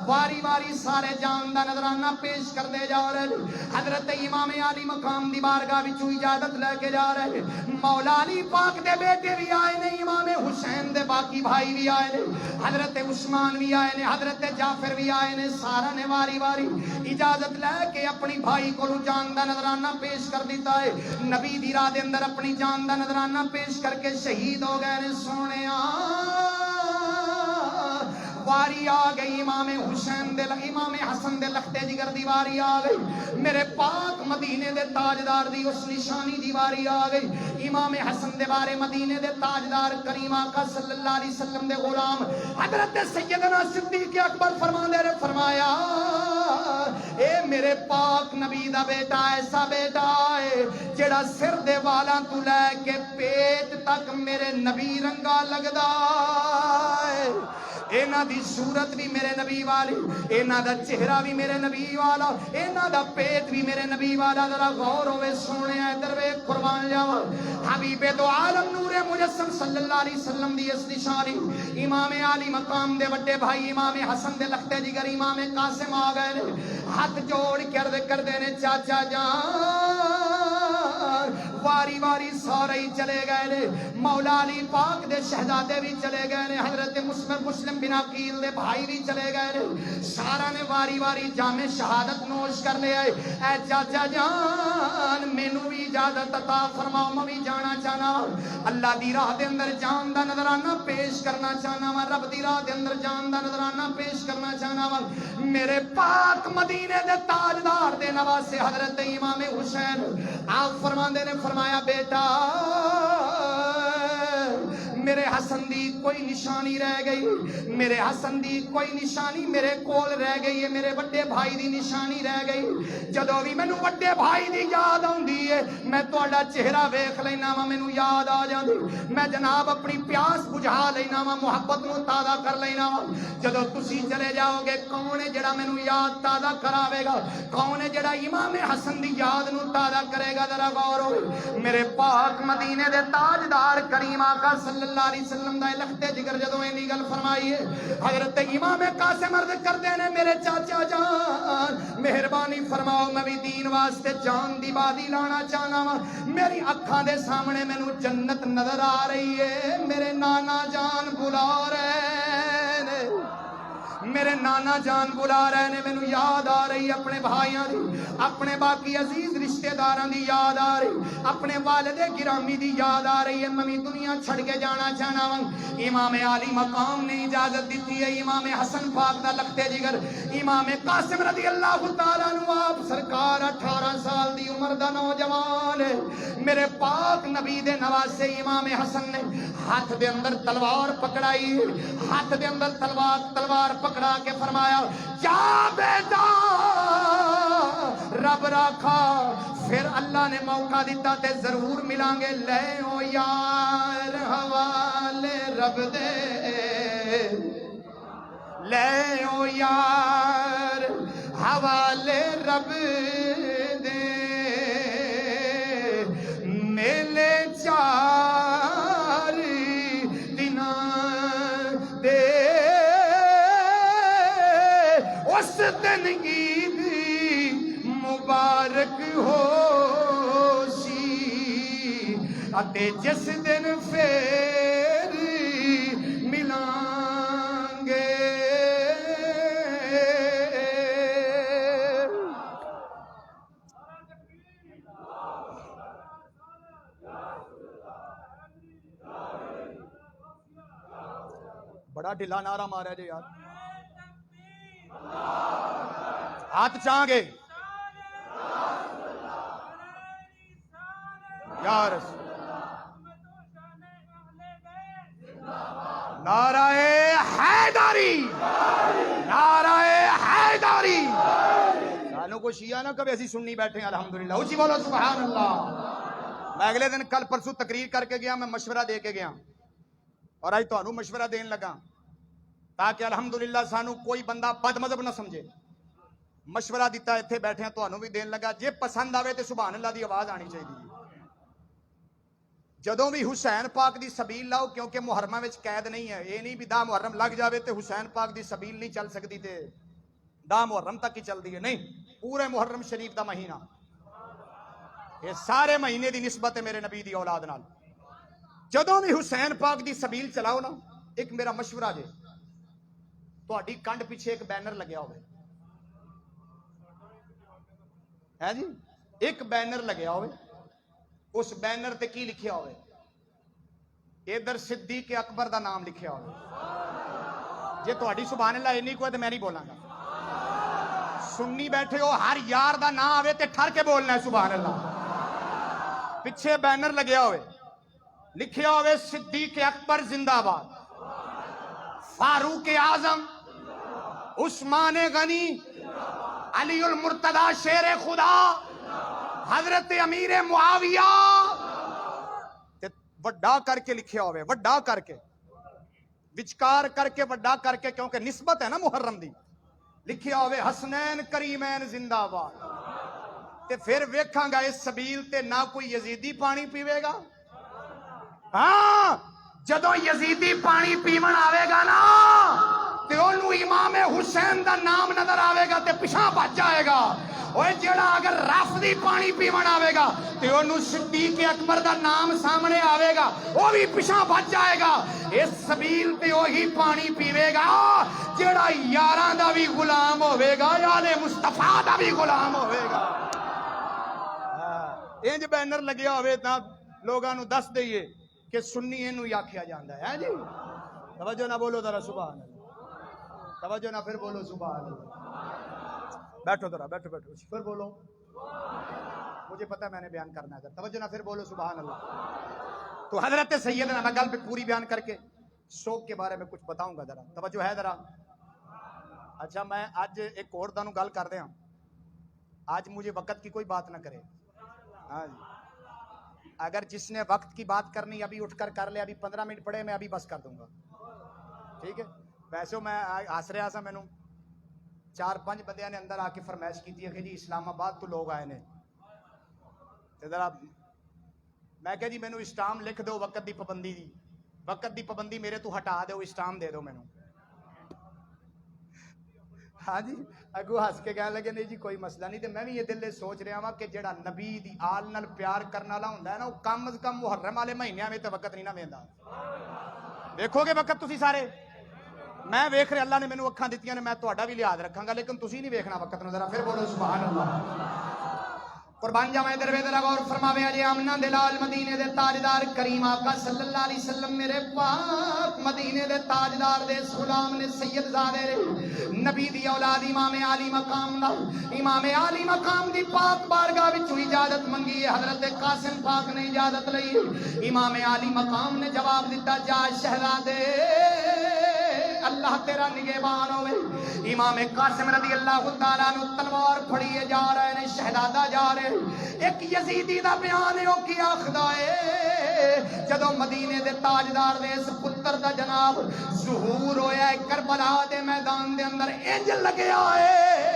A: واری واری سارے جان دا نظرانہ پیش کر دے جا رہے، حضرت امام علی مقام دی بارگاہ وچوں اجازت لے کے جا رہے۔ مولا علی پاک دے بیٹے بھی آئے نے، امام حسین دے باقی بھائی بھی آئے نے، حضرت عثمان بھی آئے نے، حضرت جعفر بھی آئے نے، سارا نے واری واری اجازت لے کے اپنی بھائی کو جان دا نظرانہ پیش کر دیتا ہے۔ نبی دی راہ دے اندر اپنی جان دا نظرانہ پیش کر کے شہید ہو گئے نے۔ سونیا واری آ گئی امام حسین دے، امام حسن دے لختے جگر دی واری آ گئی، میرے پاک مدینے دے تاجدار دی اس نشانی دی واری آ گئی۔ امام حسن دے بارے مدینے دے تاجدار کریم آقا صلی اللہ علیہ وسلم دے غلام حضرت سیدنا صدیق اکبر فرماندے نے فرمایا، اے میرے پاک نبی دا بیٹا ایسا بیٹا ہے جڑا سر دے والاں تو لے کے پیٹ تک میرے نبی رنگا لگدا ہے، اینا دی صورت بھی میرے نبی والی، اینا دا چہرہ بھی میرے نبی والا، اینا دا پیٹ بھی میرے نبی والا۔ ذرا غور ہوئے سونے ادھر وے قربان جاواں، حبیب دو عالم نور مجسم صلی اللہ علیہ وسلم دی اس نشانی امام علی مقام دے وڈے بھائی امام حسن دے لختے جگر امام قاسم آ گئے نے، ہاتھ جوڑ کے عرض کر دے نے چاچا جان، واری واری سارے ہی چلے گئے نے، مولا علی پاک دے شہزادے بھی چلے گئے نے، حضرت مسلم بن عقیل دے بھائی بھی چلے گئے نے، سارا نے واری واری جام شہادت نوش کر لے آئے۔ اے چاچا جان مینوں بھی اجازت عطا فرماؤ، میں بھی جانا چاہنا، اللہ دی راہ دے اندر جان دا نظرانہ پیش کرنا چاہنا وا، رب دی راہ دے اندر جان دا نظرانہ پیش کرنا چاہنا وا۔ میرے پاک مدینے دے تاجدار دے نواسے حضرت امام حسین آپ فرماندے نے فرمایا، بیٹا میرے حسن دی کوئی نشانی رہ گئی، میرے حسن دی کوئی نشانی میرے کول رہ گئی ہے، میرے بڑے بھائی دی نشانی رہ گئی۔ جدوں بھی مینوں بڑے بھائی دی یاد آندی ہے میں تہاڈا چہرہ ویکھ لینا وا، مینوں یاد آ جاندی، میں جناب اپنی پیاس بجھا لینا وا، محبت نوں تازہ کر لینا وا۔ جدوں تسی چلے جاؤ گے کون ہے جڑا مینوں یاد تازہ کراوے گا؟ کون ہے جڑا امام حسن دی یاد نوں تازہ کرے گا؟ ذرا غور ہوئے میرے پاک مدینے دے تاجدار کریم آقا صلی اللہ علیہ وسلم دا لختے جگر جدوں اینی گل فرمائی ہے، حضرت امام قاسم عرض کردے نے میرے چاچا جان مہربانی فرماؤ، میں بھی دین واسطے جان دی بازی لانا چاہنا وا، میری اکھاں دے سامنے مینوں جنت نظر آ رہی ہے، میرے نانا جان بلا رہے نے، میرے نانا جان بلا رہے نے، مینوں یاد آ رہی اپنے بھائیاں دی، اپنے باقی عزیز رشتہ داراں دی یاد آ رہی، اپنے والد گرامی دی یاد آ رہی ہے، میں بھی دنیا چھڑ کے جانا چاہنا وا۔ امام علی مقام نے اجازت دیتی ہے، امام حسن پاک دا لختے جگر امام قاسم رضی اللہ تعالیٰ عنہ آپ سرکار 18 سال دی عمر دا نوجوان ہے، میرے پاک نبی دے نواسے امام حسن نے ہاتھ دے اندر تلوار پکڑائی، ہاتھ دے اندر تلوار پکڑا کے فرمایا، کیا بیٹا رب رکھا، پھر اللہ نے موقع دیتا تے ضرور ملیں گے، لے او یار حوالے رب دے، لے او یار حوالے رب دے میلے چار دن دے اس دن عید مبارک ہو سی اتے جس دن پھر ملیں گے بڑا ڈھلا نعرہ مارا جی یار ہاتھ چاہے یا رسول نعرہ حیدری نعرہ حیدری سانوں کو شیعہ نہ کبھی ایسی سننی بیٹھے ہیں الحمدللہ اچھی بولو سبحان اللہ میں اگلے دن کل پرسوں تقریر کر کے گیا میں مشورہ دے کے گیا اور آج تو مشورہ دین لگا تاکہ الحمدللہ سانو کوئی بندہ بد مذہب نہ سمجھے مشورہ دیتا اتنے بیٹھے ہیں تو بھی دین لگا جے پسند آوے تو سبحان اللہ دی آواز آنی چاہیے جدوں بھی حسین پاک دی سبیل لاؤ کیونکہ محرمہ وچ قید نہیں ہے یہ نہیں بھی دا محرم لگ جاوے تے حسین پاک دی سبیل نہیں چل سکتی تے دا محرم تک ہی چل دی ہے نہیں پورے محرم شریف دا مہینہ یہ سارے مہینے دی نسبت ہے میرے نبی دی اولاد نال جدوں بھی حسین پاک دی سبیل چلاؤ نا ایک میرا مشورہ جے تہاڈی کنڈ پیچھے ایک بینر لگیا ہوئے ہے جی ایک بینر لگیا ہوئے اس بینر تے کی لکھیا ہوئے ادھر صدیق اکبر دا نام لکھیا ہوئے جے تہاڈی سبحان اللہ اینی کوئی تے میں نہیں بولاں گا سننی بیٹھے ہو ہر یار دا نام آوے تے ٹھر کے بولنا ہے سبحان اللہ پیچھے بینر لگیا ہوئے لکھیا ہوئے صدیق اکبر زندہ آباد فاروق اعظم عثمان غنی علی المرتضی شیر خدا حضرت امیر معاویہ وڈا کر کے لکھیا ہوئے وڈا کر کے وچکار کر کے وڈا کر کے کیونکہ نسبت ہے نا محرم دی لکھیا ہوئے حسنین کریمین زندہ آباد تے پھر ویکھاں گا اس سبیل تے نہ کوئی یزیدی پانی پیوے گا ہاں جدو یزیدی پانی پیمن آوے گا نا تے انہوں امام حسین دا نام نظر آوے گا تے پچھاں بچ جائے گا اوہ جڑا اگر رافضی پانی پیمن آوے گا تے انہوں صدیق اکبر دا نام سامنے آوے گا وہ بھی پچھاں بچ جائے گا اس سبیل تے وہی پانی پیوے گا جڑا یاران دا بھی غلام ہوئے گا یال مصطفیٰ دا بھی غلام ہوئے گا انج بینر لگیا ہوئے نا لوگاں نو دس دئیے کہ سنی اینو یا کیا جاندہ ہے جی توجہ نہ بولو ذرا سبحان اللہ توجہ نہ پھر بولو سبحان اللہ بیٹھو ذرا بیٹھو بیٹھو پھر بولو مجھے پتہ ہے میں نے بیان کرنا ہے توجہ نہ پھر بولو سبحان اللہ تو حضرت سیدنا میں گل پہ پوری بیان کر کے شوق کے بارے میں کچھ بتاؤں گا ذرا توجہ ہے ذرا اچھا میں آج ایک اور دانوں گل کر دیا آج مجھے وقت کی کوئی بات نہ کرے ہاں جی اگر جس نے وقت کی بات کرنی ابھی اٹھ کر کر لے ابھی 15 منٹ پڑے میں ابھی بس کر دوں گا ٹھیک ہے ویسے میں ہس رہا سا مینوں 4-5 بندیاں نے اندر آ کے فرمائش کی تھی کہ جی اسلام آباد تو لوگ آئے نے ذرا میں کہ جی مینوں اسٹام لکھ دو وقت دی پابندی دی وقت دی پابندی میرے تو ہٹا دو اسٹام دے دو مینوں ہاں جی اگو ہس کے کہنے لگے نہیں جی کوئی مسئلہ نہیں تے میں بھی یہ دل سوچ رہا ہوں کہ جڑا نبی دی آل نال پیار کرنے والا ہوندا ہے نا وہ کم از کم محرم والے مہینے میں تے وقت نہیں نہ ویندا دیکھو گے وقت تسی سارے میں ویکھ رہے اللہ نے مینوں اکھاں دتیاں نے میں تہاڈا بھی لحاظ رکھاں گا لیکن تسی نہیں ویکھنا وقت نو ذرا پھر بولو سبحان اللہ قربان جاواں ادھر وے ذرا غور فرماوے اجے آمنہ دے لال مدینے دے تاجدار کریم آقا صلی اللہ علیہ وسلم میرے پاک مدینے دے تاجدار دے غلام نے سید زادے نبی دی اولاد امام عالی مقام دا امام عالی مقام دی پاک بارگاہ وچوں اجازت منگی ہے حضرت قاسم پاک نے اجازت لئی امام عالی مقام نے جواب دیتا جا شہزادے اللہ تیرا نگہبان ہوئے امام قاسم رضی اللہ تعالیٰ عنہ تلوار پھڑیے جا رہے ہیں شہزادہ جا رہے ایک یزیدی دا بیان ہے وہ کیا خدا ہے جدو مدینے دے تاجدار دے اس پتر دا جناب ظہور ہویا ہے کربلا دے میدان دے اندر انج لگیا ہے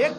A: 1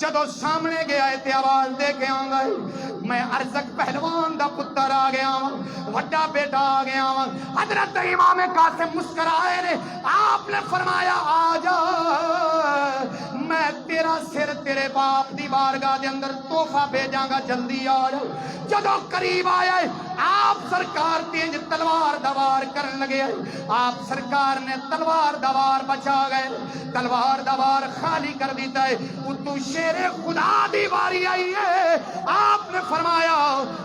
A: جدو سامنے گیا ہے تے آواز دے کے آؤں گا میں ارزق پہلوان دا پتر آ گیا ہوں وڈا بیٹا آ گیا ہوں حضرت امام قاسم مسکرائے نے آپ نے فرمایا آ جا میں تیرا سر تیرے باپ دی بارگاہ دے اندر تحفہ بھیجاں گا جلدی آ جا جدو قریب آیا ہے آپ سرکار تینج تلوار دوار کرن لگے آپ سرکار نے تلوار دوار بچا گئے تلوار دوار خالی کر دیتا ہے اتو شیر خدا دی باری آئی ہے آپ نے فرمایا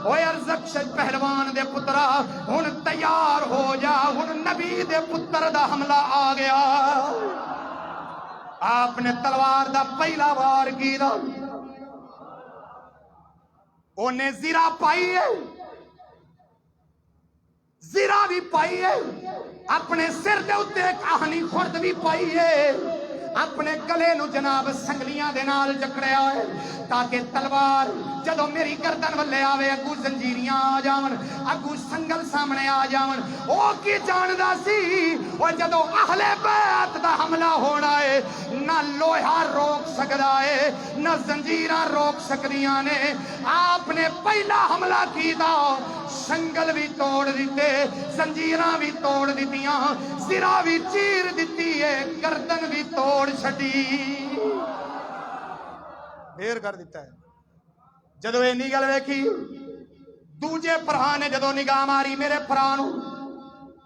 A: اوے ارزق شج پہلوان دے پترا ہن تیار ہو جا ہن نبی دے پتر دا حملہ آ گیا آپ نے تلوار دا پہلا وار کی دا انہیں زیرہ پائی ہے زیرہ بھی پائی ہے اپنے سر دے اتے ایک آہنی خورد بھی پائی ہے اپنے گلے نو جناب سنگلیاں دے نال جکڑیا ہے تاکہ تلوار جدو میری گردن والے آوے اگو زنجیریاں آ جاون اگو سنگل سامنے آ جاون او کی جاندا سی او جدو اہل بیت دا حملہ ہونا ہے نہ لوہا روک سکدا ہے نہ زنجیراں روک سکدیاں نے آپ نے پہلا حملہ کیتا سنگل بھی توڑ دیتے زنجیراں بھی توڑ دیتیاں زرہ بھی چیر دیتی ہے گردن بھی توڑ چھٹی دیر کر دیتا ہے جدو اینی گل ویکھی دوجے پرہاں نے جدو نگاہ ماری میرے پرہاں نو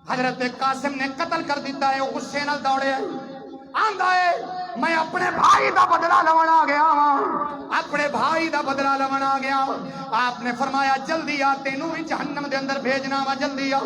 A: حضرت قاسم نے قتل کر دیتا ہے وہ غصے نال دوڑے آندا ہے میں اپنے بھائی دا بدلہ لون آ گیا اپنے بھائی دا بدلہ لون آ گیا آپ نے فرمایا جلدی آ تینوں ہی جہنم دے اندر بھیجنا وا جلدی آ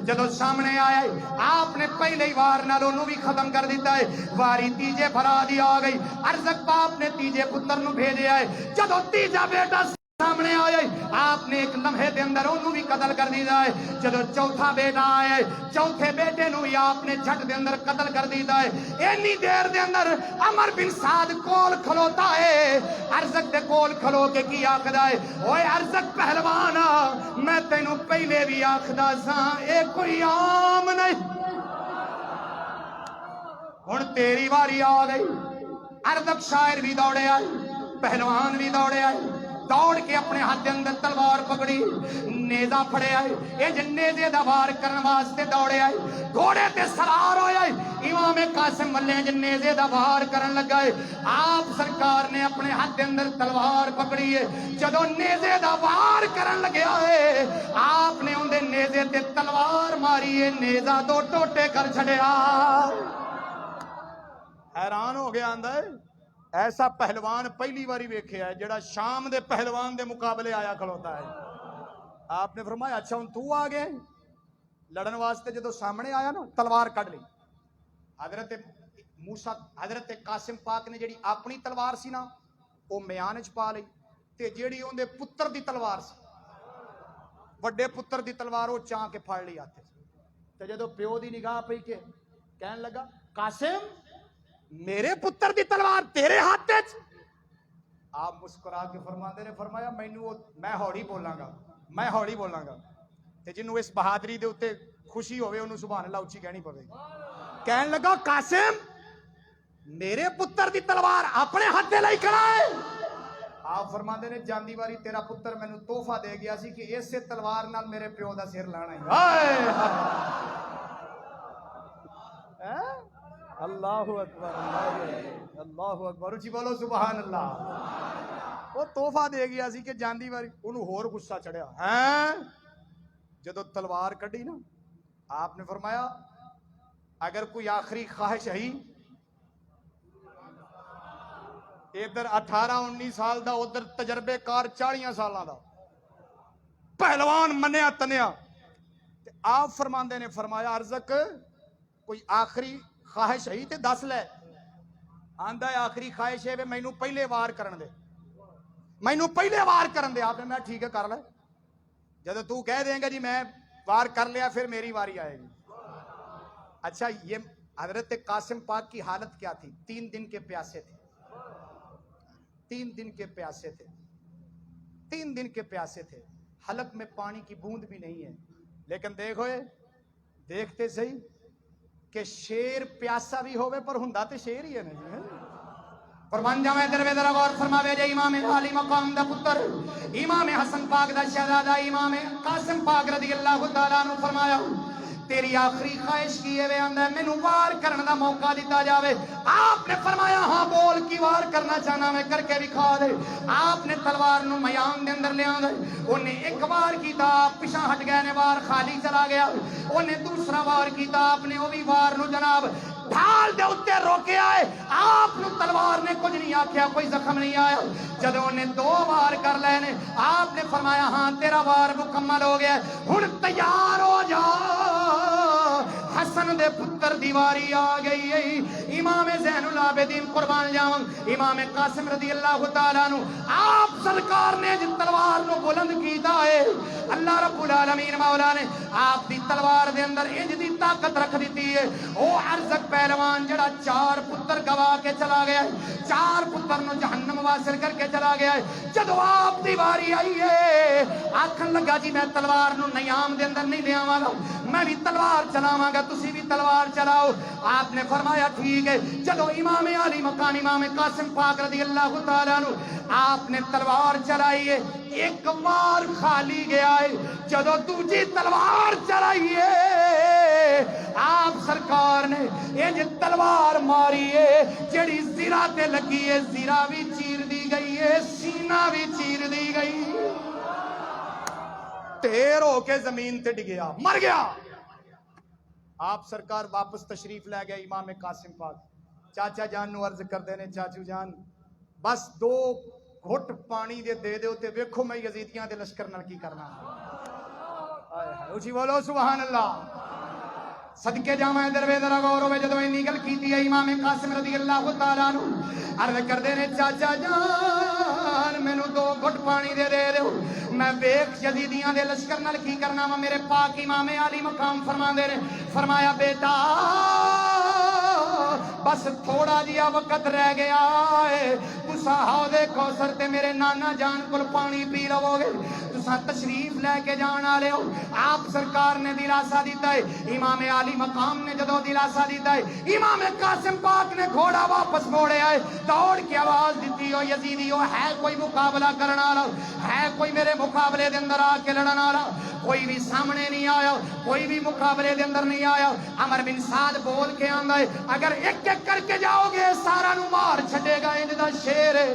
A: جدو سامنے آیا ہے آپ نے پہلے ہی وار نال انہوں بھی ختم کر دیتا ہے واری تیجے بھرا دی آ گئی ارزق باپ نے تیجے پتر نو بھیجیا ہے جدو تیجا بیٹا سامنے آیا ہے آپ نے ایک لمحے دے اندر انہوں بھی قتل کر دیتا ہے جدو چوتھا بیٹا آیا ہے چوتھے بیٹے نو بھی آپ نے جھٹ دے اندر قتل کر دیتا ہے اینی دیر دے اندر عمر بن سعد کول کھلوتا ہے ارزق دے کول کھلو کے کی آخدا ہے اوے ارزق پہلوانا میں تینوں پہلے بھی آخدا ساں اے کوئی عام نہیں ہن تیری واری آ گئی ارزق شاعر بھی دوڑے آئے پہلوان بھی دوڑے آئے دوڑ کے اپنے ہاتھ اندر تلوار پکڑی نیزہ پھڑے آئے یہ جن نیزے دا وار کرن واسطے دوڑے آئے گھوڑے تے سوار ہوئے آئے امام قاسم والے جن نیزے دا وار کرن لگا ہے آپ سرکار نے اپنے ہاتھ اندر تلوار پکڑی ہے جدو نیزے دا وار کرن لگیا ہے آپ نے اندے نیزے تے تلوار ماری ہے نیزہ دو ٹوٹے کر چھڑیا حیران ہو گیا آندہ ہے ایسا پہلوان پہلی باری ویکھیا ہے جڑا شام دے پہلوان دے مقابلے آیا کھلوتا ہے آپ نے فرمایا اچھا ہن تو آ گئے لڑن واسطے جدو سامنے آیا نا تلوار کڈ لی حضرت موسیٰ حضرت قاسم پاک نے جڑی اپنی تلوار سی نا وہ میان وچ پا لئی تے جڑی اون دے پتر دی تلوار سی وڈے پتر دی تلوار وہ چاں کے پھڑ لی ہاتھ تے جدو پیو دی نگاہ پئی کے کہن لگا قاسم میرے پتر دی تلوار تیرے ہاتھ وچ آپ مسکرا کے فرماندے نے فرمایا مینوں میں ہوڑی بولاں گا تے جنوں اس بہادری دے اوتے خوشی ہوے اونوں سبحان اللہ اچھی کہنی پوے گی کہن لگا قاسم میرے پتر دی تلوار اپنے ہاتھ دے لئی کھڑا ہے آپ فرماندے نے جاندی واری تیرا پتر مینوں تحفہ دے گیا سی کہ اسے تلوار نال میرے پیو دا سر لانا ہے اللہ اکبر اللہ اکبر اچھی بولو سبحان اللہ وہ تحفہ دے گیا سی کہ جاندی واری انہوں ہور غصہ چڑھیا ہیں جدو تلوار کڈی نا آپ نے فرمایا اگر کوئی آخری خواہش ہے ادھر 18-19 سال دا ادھر تجربے کار 40 سالاں دا پہلوان منیا تنیا آپ فرماندے نے فرمایا ارزق کوئی آخری خواہش ہے تے دس لے آندا ہے آخری خواہش ہے مینوں پہلے وار کرن دے آپ نے میں ٹھیک ہے کر لے جب تو کہہ دیں گا جی میں وار کر لیا پھر میری واری آئے گی اچھا یہ حضرت قاسم پاک کی حالت کیا تھی 3 دن کے پیاسے تھے 3 دن کے پیاسے تھے حلق میں پانی کی بوند بھی نہیں ہے لیکن دیکھتے صحیح کہ شیر پیاسا بھی ہوئے پر ہندہ تے شیر ہی ہے نا قربان جاویں دروے ذرا غور فرماوے جے امام عالی مقام دا پتر امام حسن پاک دا شہزادہ امام قاسم پاک رضی اللہ تعالیٰ عنہ فرمایا تیری آخری خواہش کی ہے آندا ہے مینوں وار کرن دا موقع دیتا جاوے. آپ نے فرمایا ہاں بول کی وار کرنا چاہنا میں کر کے دکھا دے. آپ نے تلوار نو میان دے اندر لے آندا اونے ایک وار کیتا آپ پیچھے ہٹ گئے نے وار خالی چلا گیا. اونے دوسرا وار کیتا آپ نے او بھی وار نو جناب ڈھال دے اتے روکے آئے. آپ نو تلوار نے کچھ نہیں آکھیا کوئی زخم نہیں آیا. جدوں نے دو وار کر لے نے آپ نے فرمایا ہاں تیرا وار مکمل ہو گیا ہن تیار ہو جا. حسن دے پتر دیواری آ گئی ہے. امام زین العابدین قربان جاواں امام قاسم رضی اللہ تعالیٰ عنہ آپ سرکار نے جن تلوار نو بلند کیتا ہے اللہ رب العالمین مولا نے آپ دی تلوار دے اندر انج دی طاقت رکھ دیتی ہے. او ارزق پہلوان جڑا 4 پتر گوا کے چلا گیا ہے 4 پتر نو جہنم واصل کر کے چلا گیا ہے. جدو آپ دی باری آئی ہے آکھن لگا جی میں تلوار نو نیام دے اندر نہیں لے آواں گا میں بھی تلوار چلاواں گا تسی بھی تلوار چلاؤ. آپ نے فرمایا ٹھیک ہے. جدو امام علی مقام امام قاسم پاک رضی اللہ تعالیٰ عنہ آپ نے تلوار چلائی ہے ایک وار خالی گیا ہے. جدو دوجی تلوار چلائی ہے آپ سرکار نے یہ تلوار ماری ہے جڑی زیرہ تے لگی ہے زیرہ بھی چیر دی گئی ہے سینہ بھی چیر دی گئی ٹھیر ہو کے زمین تے ڈگیا مر گیا. آپ سرکار واپس تشریف لے گئے امام قاسم پاک چاچا جان نو عرض کر دینے چاچو جان بس 2 گھٹ پانی دے دے تے ویکھو میں یزیدیاں دے لشکر نال کی کرنا. اچھی بولو سبحان اللہ. صدقے جاواں دروے ذرا غور ہوے جدوں اینی گل کیتی ہے امام قاسم رضی اللہ تعالیٰ عنہ عرض کردے نے چاچا جان مینوں 2 گھٹ پانی دے دیو میں ویکھ یزیدیاں دے لشکر نال کی کرنا وا. میرے پاک امام علی مقام فرماندے نے فرمایا بیٹا بس تھوڑا جیا وقت رہ گیا ہے تساں حوض کوثر تے میرے نانا جان کول پانی پی لو گے تساں تشریف لے کے جان والے ہو. آپ سرکار نے دلاسا دیتا ہے امام علی مقام نے جدو دلاسا دیتا ہے امام قاسم پاک نے گھوڑا واپس موڑیا ہے دوڑ کے آواز دیتی ہو یزیدیو ہے کوئی مقابلہ کرنا والا ہے کوئی میرے مقابلے دے اندر آ کے لڑنا والا. کوئی بھی سامنے نہیں آیا کوئی بھی مقابلے دے اندر نہیں آیا. عمر بن سعد بول کے آندا ہے اگر ایک ایک کر کے جاؤ گے سارا نو مار چھڈے گا انج دا شیر ہے.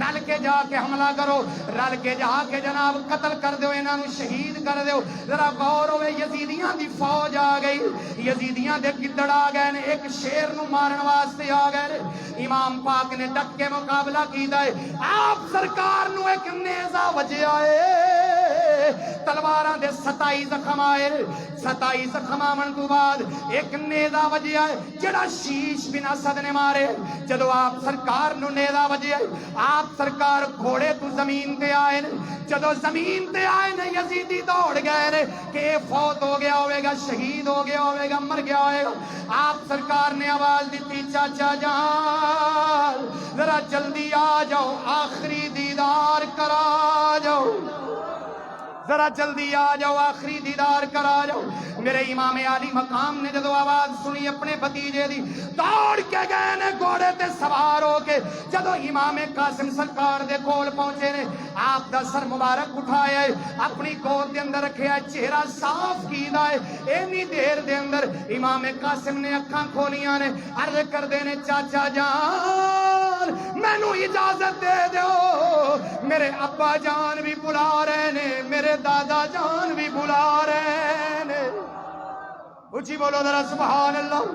A: رل کے جا کے حملہ کرو رل کے جا کے جناب قتل کر دیو انہاں نو شہید کر دیو. ذرا غور ہوئے یزیدیاں دی فوج آ گئی یزیدیاں دے گدڑ آ گئے نے ایک شیر نو مارن واسطے آ گئے نے. امام پاک نے ڈٹ کے مقابلہ کیتا ہے. آپ سرکار نو ایک نیزہ وجیا ہے تلواراں دے 27 زخم آئے 27 زخم آمن تو بعد ایک نیزہ وجیا ہے جڑا شیش بن اسد نے مارے. جدو آپ سرکار نو نیزہ وجیا ہے آپ سرکار گھوڑے تو زمین تے آئے نے. جدو زمین تے آئے نے یزیدی دوڑ گئے نے کہ فوت ہو گیا ہوئے گا شہید ہو گیا ہوئے گا مر گیا ہوئے گا. آپ سرکار نے آواز دیتی چاچا جان ذرا جلدی آ جاؤ آخری دیدار کرا جاؤ ذرا جلدی آ جاؤ آخری دیدار کرا جاؤ. میرے امام علی مقام نے جدو آواز سنی اپنے بھتیجے دی دوڑ کے گئے نے گھوڑے تے سوار ہو کے. جدو امام قاسم سرکار دے کول پہنچے نے آپ دا سر مبارک اٹھایا ہے اپنی گود دے اندر رکھیا ہے چہرہ صاف کیتا ہے. اینی دیر دے اندر امام قاسم نے اکھاں کھولیاں نے عرض کر دے نے چاچا جان مینوں اجازت دے دیو میرے ابا جان بھی بلا رہے نے میرے دادا جان بھی بلا رہے نے. اچھی بولو ذرا سبحان اللہ.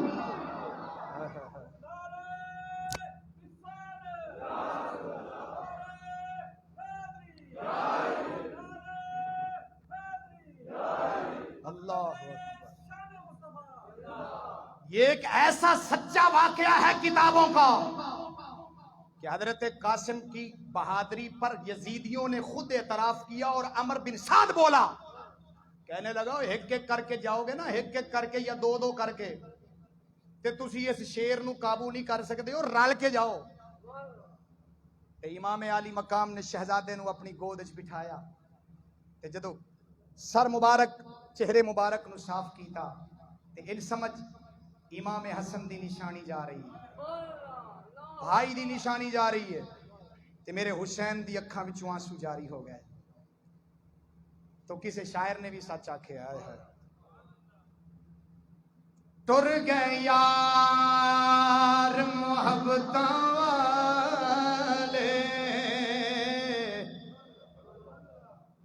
A: اللہ یہ ایک ایسا سچا واقعہ ہے کتابوں کا کہ حضرت قاسم کی بہادری پر یزیدیوں نے خود اعتراف کیا اور عمر بن سعد بولا کہنے لگا ایک ایک کر کے جاؤ گے نا ایک ایک کر کے یا 2 کر کے تے تسی اس شیر نو قابو نہیں کر سکتے ہو رل کے جاؤ. تے امام علی مقام نے شہزادے نو اپنی گود وچ بٹھایا تے جدو سر مبارک چہرے مبارک نو صاف کیتا تے ان سمجھ امام حسن دی نشانی جا رہی بھائی دی نشانی جا رہی ہے تے میرے حسین دی اکھاں وچوں آنسو جاری ہو گئے. تو کسی شاعر نے بھی سچ آکھیا ہے ٹر گئے یار محبتاں والے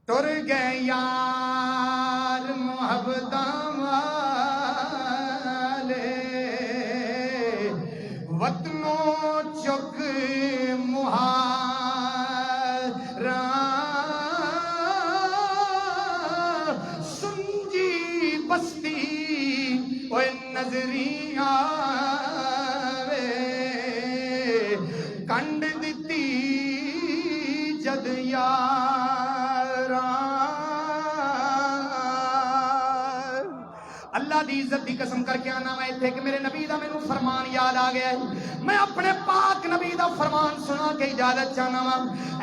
A: ٹر گئے یار محبتاں والے وطنوں چک مہاراں سنجی بستی اوے نظری آوے کنڈ دتی جد یاراں. اللہ دی عزت دی قسم کر کے آنا میں اتھے کہ میرے نبی دا میں فرمان یاد آ گیا ہے. میں اپنے پاک نبی دا فرمان سنا کے اجازت چاہنا وا.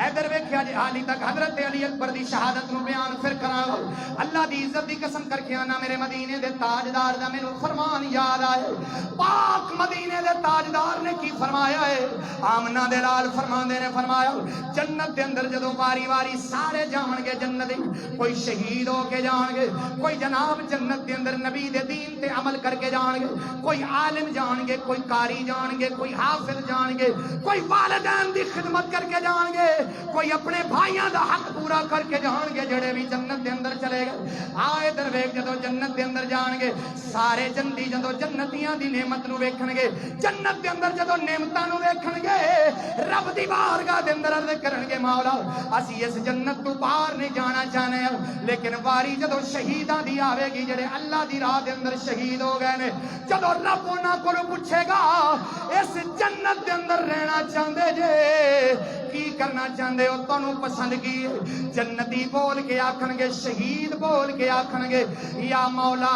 A: ادھر ویکھیا جی حالی تک حضرت علی اکبر دی شہادت نو بیان پھر کراں. اللہ دی عزت دی قسم کر کے آنا میرے مدینے دے تاجدار دا مینوں فرمان یاد آئے. پاک مدینے دے تاجدار نے کی فرمایا ہے. آمنہ دے لال فرماندے نے فرمایا جنت دے اندر جدوں واری واری سارے جان گے جنت دی کوئی شہید ہو کے جان گے کوئی جناب جنت دے اندر نبی دے دین تے عمل کر کے جان گے کوئی عالم جان گے کوئی قاری جان گے کوئی حافظ جان گے کوئی والدین دی خدمت کر کے جان گے کوئی اپنے بھائیاں دا حق پورا کر کے جان گے جڑے بھی جنت دے اندر چلے گئے. آئے در ویکھ جدوں جنت دے اندر جان گے سارے جنتی جدوں جنتیاں دی نعمت نو ویکھن گے جنت دے اندر جدوں نعمتاں نو ویکھن گے رب دی بارگاہ دے اندر عرض کرن گے مولا اسی اس جنت تو باہر نہیں جانا چاہنے ہیں لیکن واری جدوں شہیداں دی آوے گی جڑے اللہ دی راہ دے اندر شہید ہو گئے نے جدوں رب انہاں کولوں پوچھے گا اس جنت دے اندر رہنا چاہندے جے کی کرنا چاہندے ہو تانوں پسند کی جنتی بول کے آکھن گے شہید بول کے آکھن گے یا مولا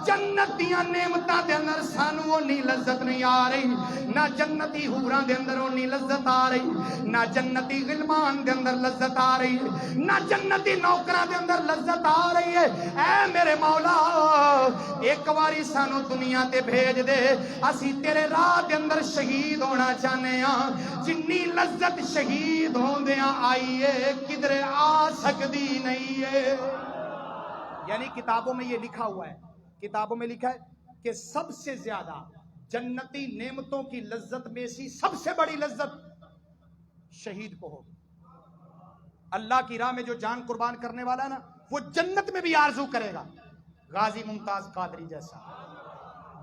A: جنت دیاں نعمتاں دے اندر سانو اونی لذت نہیں آ رہی نہ جنتی حوراں دے اندر اونی لذت آ رہی نہ جنتی غلمان دے اندر لذت آ رہی نہ جنتی نوکراں دے اندر لذت آ رہی ہے. اے میرے مولا ایک واری سانو دنیا تے بھیج دے اسی تیرے راہ دے اندر شہید ہونا چاہنے ہاں جنی لذت شہید ہوندیاں آئی ہے کدھر آ سکدی نہیں ہے. یعنی کتابوں میں یہ لکھا ہوا ہے کتابوں میں لکھا ہے کہ سب سے زیادہ جنتی نعمتوں کی لذت میں سی سب سے بڑی لذت شہید کو ہو. اللہ کی راہ میں جو جان قربان کرنے والا ہے نا وہ جنت میں بھی آرزو کرے گا غازی ممتاز قادری جیسا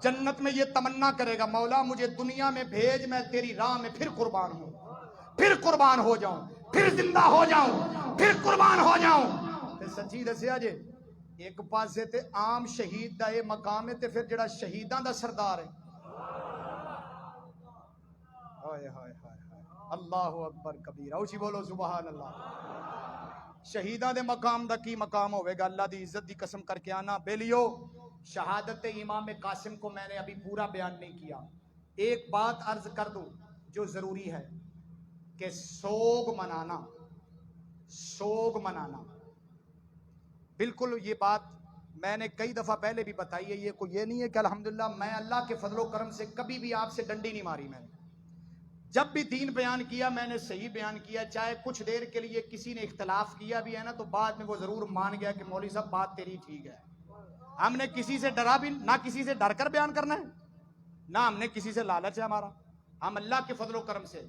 A: جنت میں یہ تمنا کرے گا مولا مجھے دنیا میں بھیج میں تیری راہ میں پھر قربان ہوں پھر قربان ہو جاؤں پھر زندہ ہو جاؤں پھر قربان ہو جاؤں. سچی دسیا جی ایک پاسے تے عام شہید دا یہ مقام ہے تے پھر جڑا شہیداں دا سردار ہے ہائے ہائے ہائے اللہ اکبر کبیرہ اونچی بولو سبحان اللہ. شہیداں دے مقام دا کی مقام ہوئے گا اللہ دی عزت دی قسم کر کے آنا بیلیو. شہادت امام قاسم کو میں نے ابھی پورا بیان نہیں کیا. ایک بات عرض کر دوں جو ضروری ہے کہ سوگ منانا بالکل یہ بات میں نے کئی دفعہ پہلے بھی بتائی ہے. یہ نہیں ہے کہ الحمدللہ میں اللہ کے فضل و کرم سے کبھی بھی آپ سے ڈنڈی نہیں ماری. میں نے جب بھی دین بیان کیا میں نے صحیح بیان کیا چاہے کچھ دیر کے لیے کسی نے اختلاف کیا بھی ہے نا تو بعد میں وہ ضرور مان گیا کہ مولوی صاحب بات تیری ٹھیک ہے. ہم نے کسی سے ڈرا بھی نہ کسی سے ڈر کر بیان کرنا ہے نہ ہم نے کسی سے لالچ ہے ہمارا. ہم اللہ کے فضل و کرم سے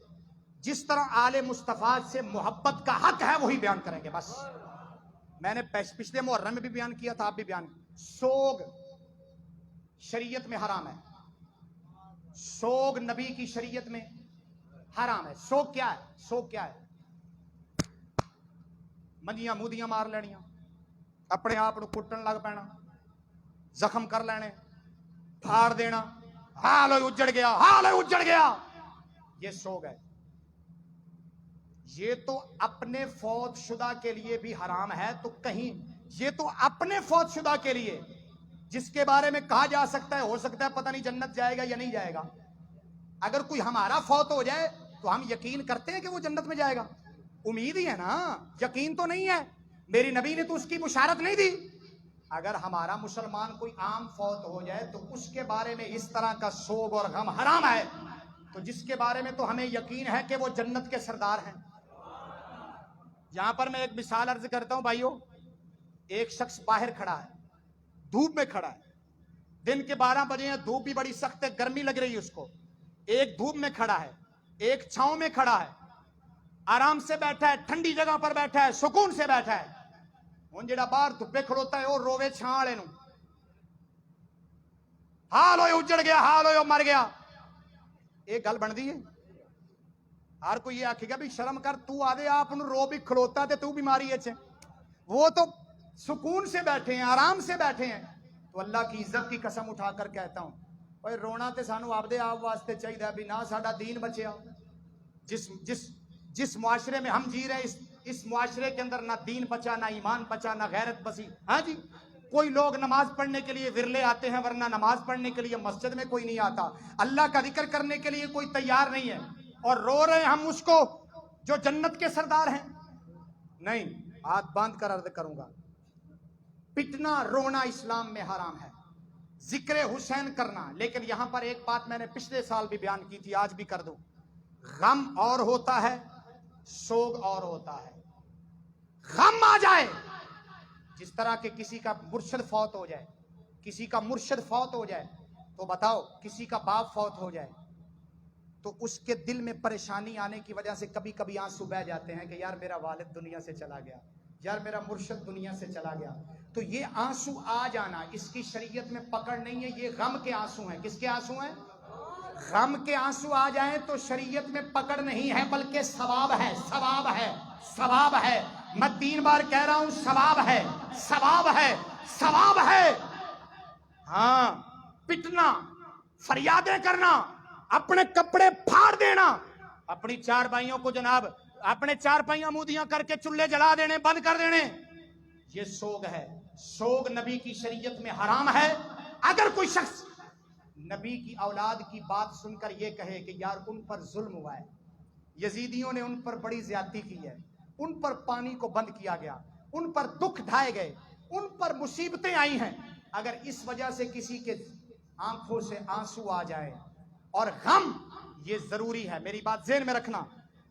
A: جس طرح آل مصطفیٰ سے محبت کا حق ہے وہی بیان کریں گے بس. میں نے پچھلے محرم میں بھی بیان کیا تھا آپ بھی بیان. سوگ شریعت میں حرام ہے. سوگ نبی کی شریعت میں حرام ہے. سوگ کیا ہے منجیاں مودیاں مار لینیاں اپنے آپ کو کٹن لگ پینا زخم کر لینے پھاڑ دینا حال اجڑ گیا یہ سوگ ہے. یہ تو اپنے فوت شدہ کے لیے بھی حرام ہے تو کہیں یہ تو اپنے فوت شدہ کے لیے جس کے بارے میں کہا جا سکتا ہے ہو سکتا ہے پتہ نہیں جنت جائے گا یا نہیں جائے گا. اگر کوئی ہمارا فوت ہو جائے تو ہم یقین کرتے ہیں کہ وہ جنت میں جائے گا. امید ہی ہے نا یقین تو نہیں ہے. میری نبی نے تو اس کی بشارت نہیں دی. اگر ہمارا مسلمان کوئی عام فوت ہو جائے تو اس کے بارے میں اس طرح کا سوگ اور غم حرام ہے، تو جس کے بارے میں تو ہمیں یقین ہے کہ وہ جنت کے سردار ہیں۔ یہاں پر میں ایک مثال عرض کرتا ہوں بھائیو، ایک شخص باہر کھڑا ہے، دھوپ میں کھڑا ہے، دن کے 12 بجے ہیں، دھوپ بھی بڑی سخت ہے، گرمی لگ رہی ہے اس کو، ایک دھوپ میں کھڑا ہے، ایک چھاؤں میں کھڑا ہے، آرام سے بیٹھا ہے، ٹھنڈی جگہ پر بیٹھا ہے، سکون سے بیٹھا ہے۔ ہن جڑا باہر دھوپے کھڑوتا ہے وہ روے چھاں والے نو، حال ہوئے اجڑ گیا، حال ہوئے مر گیا، ایک گل بن دی ہے۔ ہر کوئی یہ آکھے گا بھی شرم کر، تو آدھے آپ رو بھی کھڑوتا تے تو بیماری ہے، وہ تو سکون سے بیٹھے ہیں، آرام سے بیٹھے ہیں۔ تو اللہ کی عزت کی قسم اٹھا کر کہتا ہوں، اوے رونا تے سانو آپدے آپ واسطے چاہیے بھی نہ ساڈا دین بچیا۔ جس معاشرے میں ہم جی رہے ہیں، اس معاشرے کے اندر نہ دین بچا، نہ ایمان بچا، نہ غیرت بسی۔ ہاں جی، کوئی لوگ نماز پڑھنے کے لیے ورلے آتے ہیں، ورنہ نماز پڑھنے کے لیے مسجد میں کوئی نہیں آتا، اللہ کا ذکر کرنے کے لیے کوئی تیار نہیں ہے، اور رو رہے ہیں ہم اس کو جو جنت کے سردار ہیں۔ نہیں، ہاتھ باندھ کر عرض کروں گا، پٹنا رونا اسلام میں حرام ہے، ذکر حسین کرنا۔ لیکن یہاں پر ایک بات میں نے پچھلے سال بھی بیان کی تھی، آج بھی کر دوں، غم اور ہوتا ہے، سوگ اور ہوتا ہے۔ غم آ جائے، جس طرح کہ کسی کا مرشد فوت ہو جائے، کسی کا مرشد فوت ہو جائے، تو بتاؤ کسی کا باپ فوت ہو جائے تو اس کے دل میں پریشانی آنے کی وجہ سے کبھی کبھی آنسو بہ جاتے ہیں کہ یار میرا والد دنیا سے چلا گیا، یار میرا مرشد دنیا سے چلا گیا۔ تو یہ آنسو آ جانا اس کی شریعت میں پکڑ نہیں ہے، یہ غم کے آنسو ہیں۔ کس کے آنسو ہیں؟ غم کے آنسو آ جائیں تو شریعت میں پکڑ نہیں ہے، بلکہ ثواب ہے، ثواب ہے، ثواب ہے۔ میں 3 بار کہہ رہا ہوں، ثواب ہے، ثواب ہے، ثواب ہے۔ ہاں، پٹنا، فریادیں کرنا، اپنے کپڑے پھاڑ دینا، اپنی 4 بھائیوں کو جناب اپنے 4 پائیاں مودیاں کر کے چولہے جلا دینے، بند کر دینے، یہ سوگ ہے۔ سوگ نبی کی شریعت میں حرام ہے۔ اگر کوئی شخص نبی کی اولاد کی بات سن کر یہ کہے کہ یار ان پر ظلم ہوا ہے، یزیدیوں نے ان پر بڑی زیادتی کی ہے، ان پر پانی کو بند کیا گیا، ان پر دکھ ڈھائے گئے، ان پر مصیبتیں آئی ہیں، اگر اس وجہ سے کسی کے آنکھوں سے آنسو آ جائے اور غم، یہ ضروری ہے، میری بات ذہن میں رکھنا،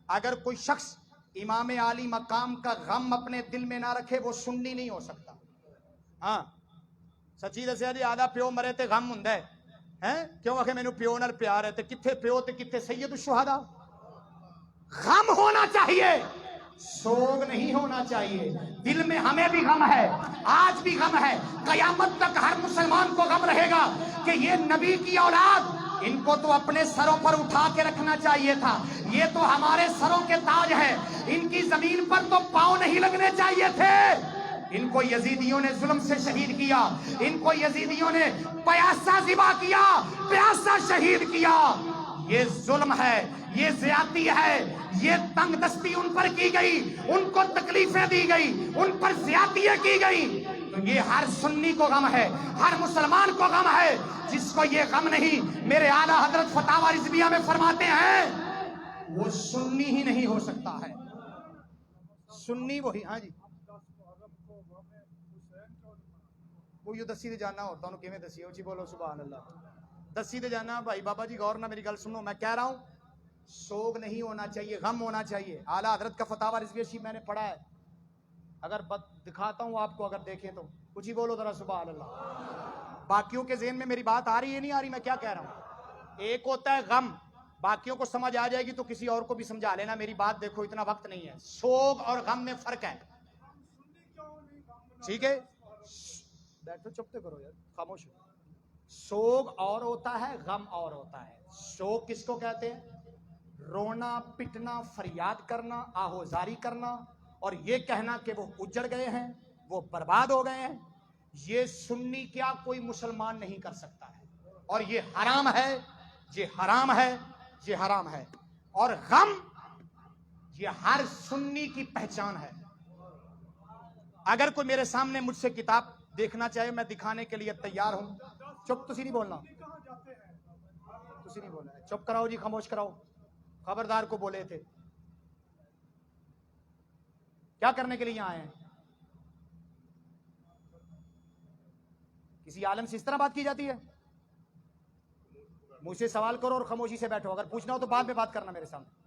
A: اگر کوئی شخص امام عالی مقام کا غم اپنے دل میں نہ رکھے وہ سنی نہیں ہو سکتا۔ ہاں سچی دسیا جی، آدھا پیو مرے تے غم ہوندا ہے کیوں آخے مینوں پیو نال پیار ہے، تے کتھے پیو تے کتھے سید الشہداء۔ غم ہونا چاہیے، سوگ نہیں ہونا چاہیے۔ دل میں ہمیں بھی غم ہے، آج بھی غم ہے، قیامت تک ہر مسلمان کو غم رہے گا کہ یہ نبی کی اولاد، ان کو تو اپنے سروں پر اٹھا کے رکھنا چاہیے تھا، یہ تو ہمارے سروں کے تاج ہے، ان کی زمین پر تو پاؤں نہیں لگنے چاہیے تھے۔ ان کو یزیدیوں نے ظلم سے شہید کیا، ان کو یزیدیوں نے پیاسا ذبح کیا، پیاسا شہید کیا۔ یہ ظلم ہے، یہ زیادتی ہے، یہ تنگ دستی ان پر کی گئی، ان کو تکلیفیں دی گئی، ان پر زیادتیاں کی گئی۔ تو یہ ہر سنی کو غم ہے، ہر مسلمان کو غم ہے۔ جس کو یہ غم نہیں، میرے اعلیٰ حضرت فتاوی رضویہ میں فرماتے ہیں، وہ سنی ہی نہیں ہو سکتا ہے۔ سنی وہی، ہاں جی وہ یوں دسی دے جانا ہوتا انہوں کیویں دسی، اچھی بولو سبحان اللہ۔ دسی دے جانا بھائی بابا جی، غور نہ میری گل سنو، میں کہہ رہا ہوں سوگ نہیں ہونا چاہیے، غم ہونا چاہیے۔ اعلیٰ حضرت کا فتاوی رضویہ شریف میں نے پڑھا ہے، اگر دکھاتا ہوں آپ کو، اگر دیکھیں تو کچھ ہی بولو ذرا سبحان اللہ۔ باقیوں کے ذہن میں میری بات آ رہی ہے نہیں آ رہی، میں کیا کہہ رہا ہوں؟ ایک ہوتا ہے غم، باقیوں کو سمجھ آ جائے گی تو کسی اور کو بھی سمجھا لینا، میری بات دیکھو، اتنا وقت نہیں ہے۔ سوگ اور غم میں فرق ہے، ٹھیک ہے؟ بیٹھو، چپتے کرو یار، خاموش ہو۔ سوگ اور ہوتا ہے، غم اور ہوتا ہے۔ سوگ کس کو کہتے ہیں؟ رونا، پٹنا، فریاد کرنا، آہوزاری کرنا، اور یہ کہنا کہ وہ اجڑ گئے ہیں، وہ برباد ہو گئے ہیں، یہ سنی کیا کوئی مسلمان نہیں کر سکتا ہے، اور یہ حرام ہے، یہ حرام ہے، یہ حرام ہے۔ اور غم، یہ ہر سنی کی پہچان ہے۔ اگر کوئی میرے سامنے مجھ سے کتاب دیکھنا چاہے، میں دکھانے کے لیے تیار ہوں۔ چپ، تسی نہیں بولنا، تسی نہیں بولنا، چپ کراؤ جی، خاموش کراؤ، خبردار کو بولے تھے۔ کیا کرنے کے لیے یہاں آئے ہیں؟ کسی عالم سے اس طرح بات کی جاتی ہے؟ مجھ سے سوال کرو اور خاموشی سے بیٹھو، اگر پوچھنا ہو تو بعد میں بات کرنا میرے سامنے.